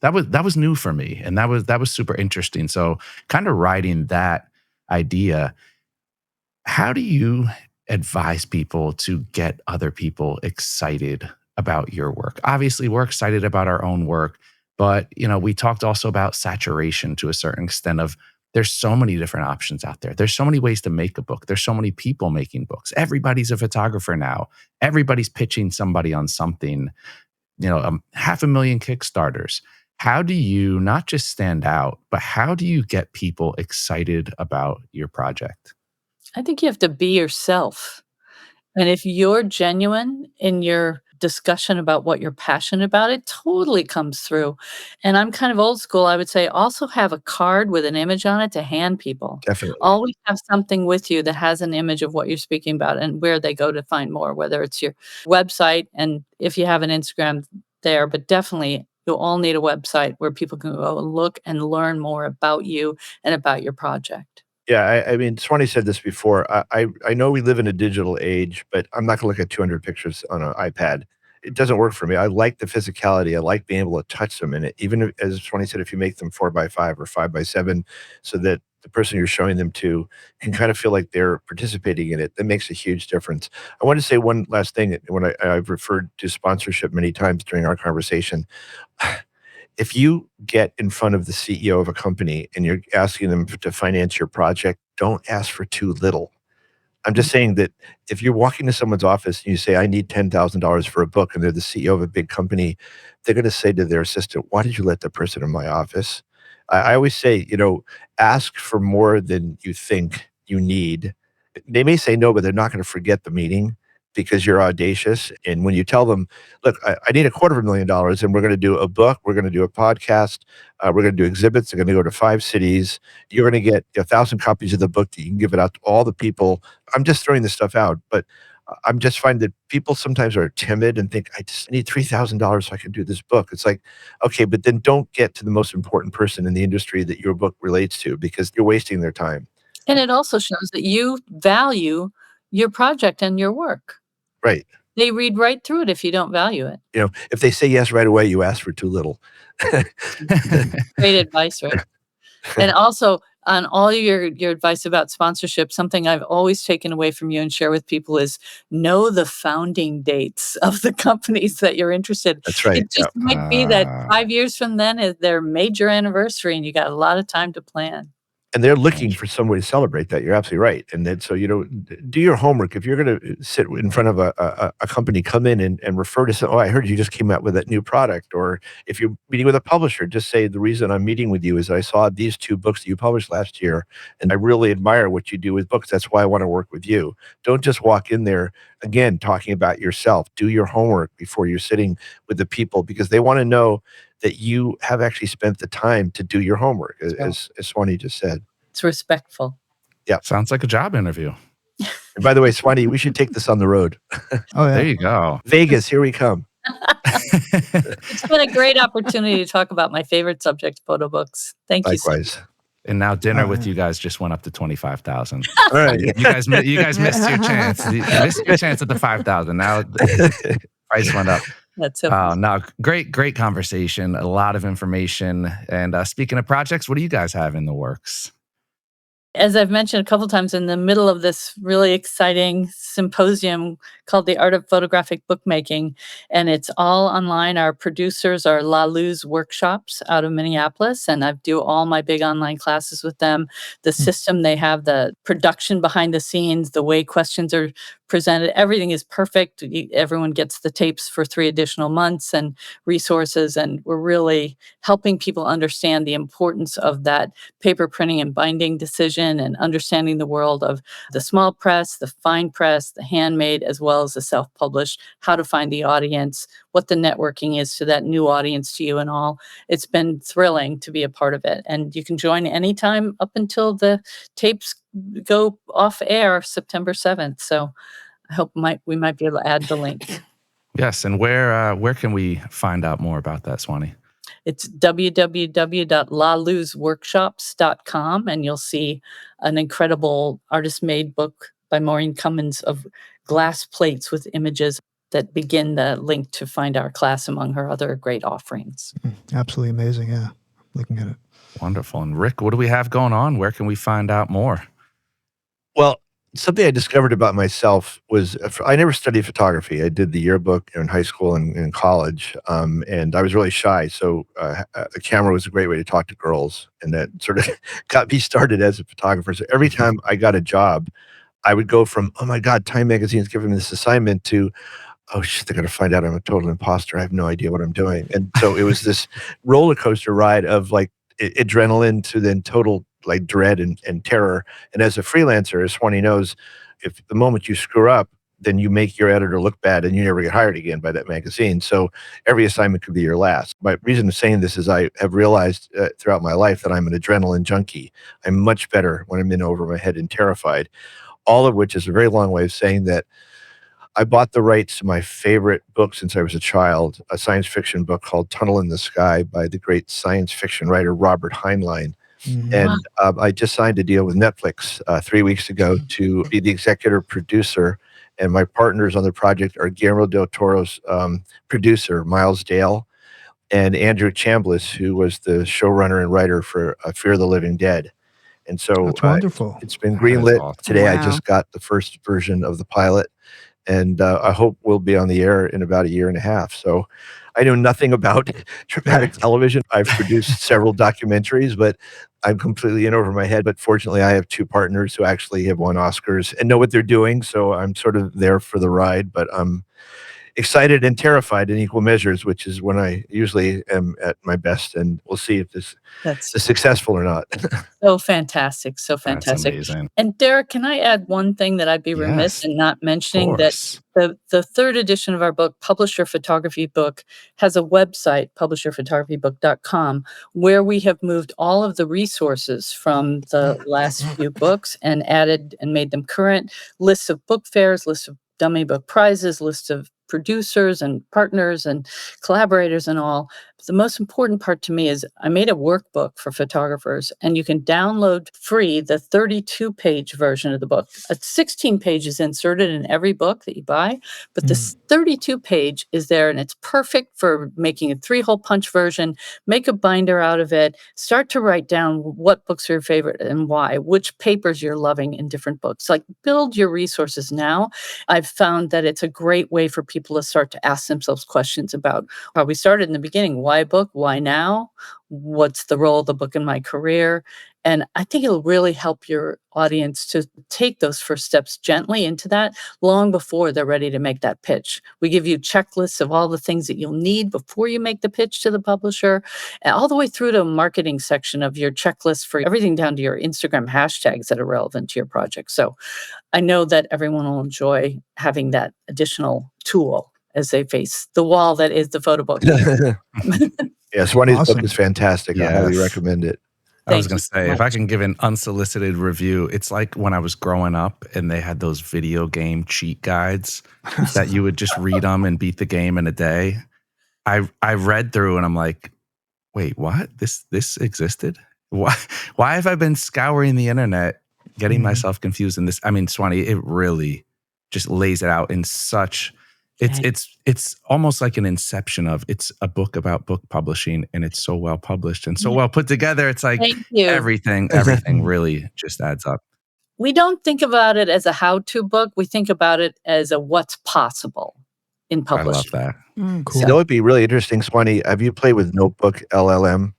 that was new for me. And that was super interesting. So kind of riding that idea, how do you advise people to get other people excited about your work? Obviously, we're excited about our own work. But, we talked also about saturation to a certain extent of there's so many different options out there. There's so many ways to make a book. There's so many people making books. Everybody's a photographer now. Everybody's pitching somebody on something, 500,000 Kickstarters. How do you not just stand out, but how do you get people excited about your project? I think you have to be yourself. And if you're genuine in your discussion about what you're passionate about, it totally comes through. And I'm kind of old school. I would say also have a card with an image on it to hand people. Definitely. Always have something with you that has an image of what you're speaking about and where they go to find more, whether it's your website and if you have an Instagram there, but definitely you'll all need a website where people can go and look and learn more about you and about your project. Yeah, I mean, Swanee said this before. I know we live in a digital age, but I'm not going to look at 200 pictures on an iPad it doesn't work for me. I like the physicality. I like being able to touch them. And even if, as Tony said, if you make them 4x5 or 5x7, so that the person you're showing them to can kind of feel like they're participating in it, that makes a huge difference. I want to say one last thing. When I've referred to sponsorship many times during our conversation, if you get in front of the CEO of a company and you're asking them to finance your project, don't ask for too little. I'm just saying that if you're walking to someone's office and you say, I need $10,000 for a book, and they're the CEO of a big company, they're going to say to their assistant, why did you let the person in my office? I always say, ask for more than you think you need. They may say no, but they're not going to forget the meeting because you're audacious. And when you tell them, look, I need $250,000 and we're going to do a book, we're going to do a podcast, we're going to do exhibits, they're going to go to 5 cities. You're going to get 1,000 copies of the book that you can give it out to all the people. I'm just throwing this stuff out, but I'm just finding that people sometimes are timid and think, I just need $3,000 so I can do this book. It's like, okay, but then don't get to the most important person in the industry that your book relates to, because you're wasting their time. And it also shows that you value your project and your work. Right. They read right through it if you don't value it. If they say yes right away, you ask for too little. Great advice, right? And also, on all your advice about sponsorship, something I've always taken away from you and share with people is know the founding dates of the companies that you're interested in. That's right. It just might be that 5 years from then is their major anniversary, and you got a lot of time to plan. And they're looking for some way to celebrate that. You're absolutely right. And then, so, do your homework. If you're going to sit in front of a company, come in and refer to some, I heard you just came out with that new product. Or if you're meeting with a publisher, just say, the reason I'm meeting with you is I saw these 2 books that you published last year, and I really admire what you do with books. That's why I want to work with you. Don't just walk in there, again, talking about yourself. Do your homework before you're sitting with the people, because they want to know that you have actually spent the time to do your homework, as Swanee just said. It's respectful. Yeah. Sounds like a job interview. And by the way, Swanee, we should take this on the road. Oh, yeah. There you go. Vegas, here we come. It's been a great opportunity to talk about my favorite subject, photo books. Thank you. Likewise. And now dinner with you guys just went up to 25,000. All right. You guys missed your chance. You missed your chance at the 5,000. Now the price went up. That's so no, great conversation. A lot of information. And speaking of projects, what do you guys have in the works? As I've mentioned a couple times, in the middle of this really exciting symposium called The Art of Photographic Bookmaking, and it's all online. Our producers are La Luz Workshops out of Minneapolis, and I do all my big online classes with them. The system they have, the production behind the scenes, the way questions are presented, everything is perfect. Everyone gets the tapes for 3 additional months and resources, and we're really helping people understand the importance of that paper printing and binding decision, and understanding the world of the small press, the fine press, the handmade, as well as the self-published, how to find the audience, what the networking is to that new audience to you and all. It's been thrilling to be a part of it. And you can join anytime up until the tapes go off air September 7th. So I hope we might be able to add the link. Yes. And where can we find out more about that, Swanee? It's www.laluzworkshops.com, and you'll see an incredible artist-made book by Maureen Cummins of glass plates with images that begin the link to find our class among her other great offerings. Absolutely amazing, yeah. Looking at it. Wonderful. And Rick, what do we have going on? Where can we find out more? Well, something I discovered about myself was I never studied photography. I did the yearbook in high school and in college, and I was really shy. So the camera was a great way to talk to girls, and that sort of got me started as a photographer. So every time I got a job, I would go from, oh my God, Time Magazine's giving me this assignment, to, oh shit, they're going to find out I'm a total imposter. I have no idea what I'm doing. And so it was this roller coaster ride of like adrenaline to then total like dread and terror. And as a freelancer, as Swanee knows, if the moment you screw up, then you make your editor look bad and you never get hired again by that magazine. So every assignment could be your last. My reason of saying this is I have realized throughout my life that I'm an adrenaline junkie. I'm much better when I'm in over my head and terrified. All of which is a very long way of saying that I bought the rights to my favorite book since I was a child, a science fiction book called Tunnel in the Sky by the great science fiction writer Robert Heinlein. Mm-hmm. And I just signed a deal with Netflix 3 weeks ago to be the executive producer And my partners on the project are Guillermo del Toro's producer, Miles Dale, and Andrew Chambliss, who was the showrunner and writer for Fear the Living Dead. And so That's wonderful. it's been That is greenlit awesome. today. I Wow. just got the first version of the pilot, and I hope we'll be on the air in about a year and a half. So I know nothing about dramatic television. I've produced several documentaries, but I'm completely in over my head. But fortunately, I have two partners who actually have won Oscars and know what they're doing. So I'm sort of there for the ride, but I'm excited and terrified in equal measures, which is when I usually am at my best. And we'll see if this That's is successful or not. so fantastic. So That's fantastic. amazing. And Derek, can I add one thing that I'd be remiss Yes, in not of mentioning? That course. the third edition of our book, Publisher Photography Book, has a website, publisherphotographybook.com, where we have moved all of the resources from the last few books and added and made them current. Lists of book fairs, lists of dummy book prizes, lists of producers and partners and collaborators and all. But the most important part to me is I made a workbook for photographers, and you can download free the 32-page version of the book. 16 pages inserted in every book that you buy, but this 32-page is there, and it's perfect for making a 3-hole punch version. Make a binder out of it. Start to write down what books are your favorite and why, which papers you're loving in different books. Like, build your resources now. I've found that it's a great way for people to start to ask themselves questions about how we started in the beginning. Why a book? Why now? What's the role of the book in my career? And I think it'll really help your audience to take those first steps gently into that long before they're ready to make that pitch. We give you checklists of all the things that you'll need before you make the pitch to the publisher, and all the way through to a marketing section of your checklist for everything down to your Instagram hashtags that are relevant to your project. So I know that everyone will enjoy having that additional tool as they face the wall that is the photo book. Yeah, Swanee's Awesome. book is fantastic. I highly Yes. recommend it. I was Thank going you to so say, if much. I can give an unsolicited review, it's like when I was growing up and they had those video game cheat guides that you would just read them and beat the game in a day. I read through and I'm like, wait, what? This existed? Why have I been scouring the internet, getting myself confused in this? I mean, Swanee, it really just lays it out in such. It's almost like an inception of, it's a book about book publishing, and it's so well published and so well put together. It's like Thank you. everything really just adds up. We don't think about it as a how-to book. We think about it as a what's possible in I love publishing. that. Cool. You know, it'd be really interesting, Swanee. Have you played with Notebook LLM?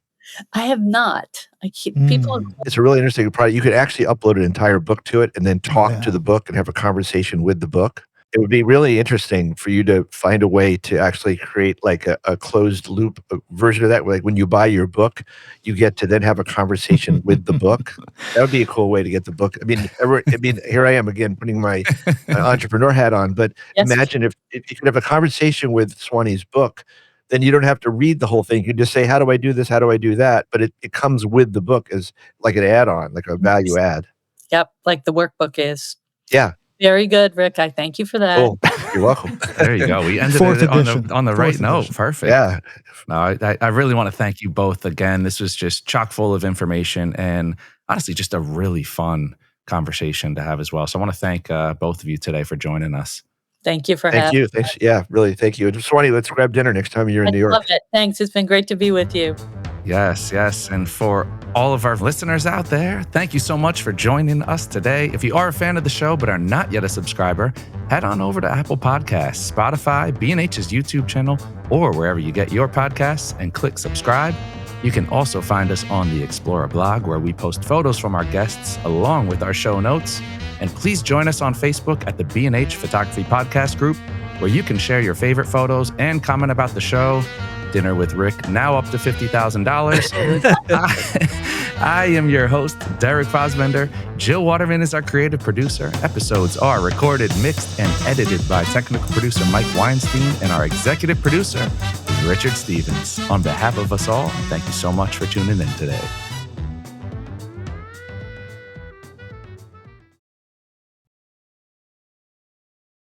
I have not. I keep people. It's a really interesting product. You could actually upload an entire book to it and then talk Yeah. to the book and have a conversation with the book. It would be really interesting for you to find a way to actually create like a closed loop version of that. Like when you buy your book, you get to then have a conversation with the book. That would be a cool way to get the book. I mean, here I am again putting my entrepreneur hat on. But Yes. imagine if you could have a conversation with Swanee's book, then you don't have to read the whole thing. You just say, how do I do this? How do I do that? But it comes with the book as like an add-on, like a value add. Yep, like the workbook is. Yeah. Very good, Rick. I thank you for that. Cool. You're welcome. There you go. We ended Fourth it edition. on the right Fourth note. edition. Perfect. Yeah. No, I really want to thank you both again. This was just chock full of information and honestly just a really fun conversation to have as well. So I want to thank both of you today for joining us. Thank you for Thank having you. Thanks. Yeah, really. Thank you. Swanee, let's grab dinner next time you're in New I York. love it. Thanks. It's been great to be with you. Yes. And for all of our listeners out there, thank you so much for joining us today. If you are a fan of the show but are not yet a subscriber, head on over to Apple Podcasts, Spotify, B&H's YouTube channel, or wherever you get your podcasts and click subscribe. You can also find us on the Explorer blog, where we post photos from our guests along with our show notes. And please join us on Facebook at the B&H Photography Podcast group, where you can share your favorite photos and comment about the show. Dinner with Rick, now up to $50,000. I am your host, Derek Fosbender. Jill Waterman is our creative producer. Episodes are recorded, mixed, and edited by technical producer Mike Weinstein, and our executive producer is Richard Stevens. On behalf of us all, thank you so much for tuning in today.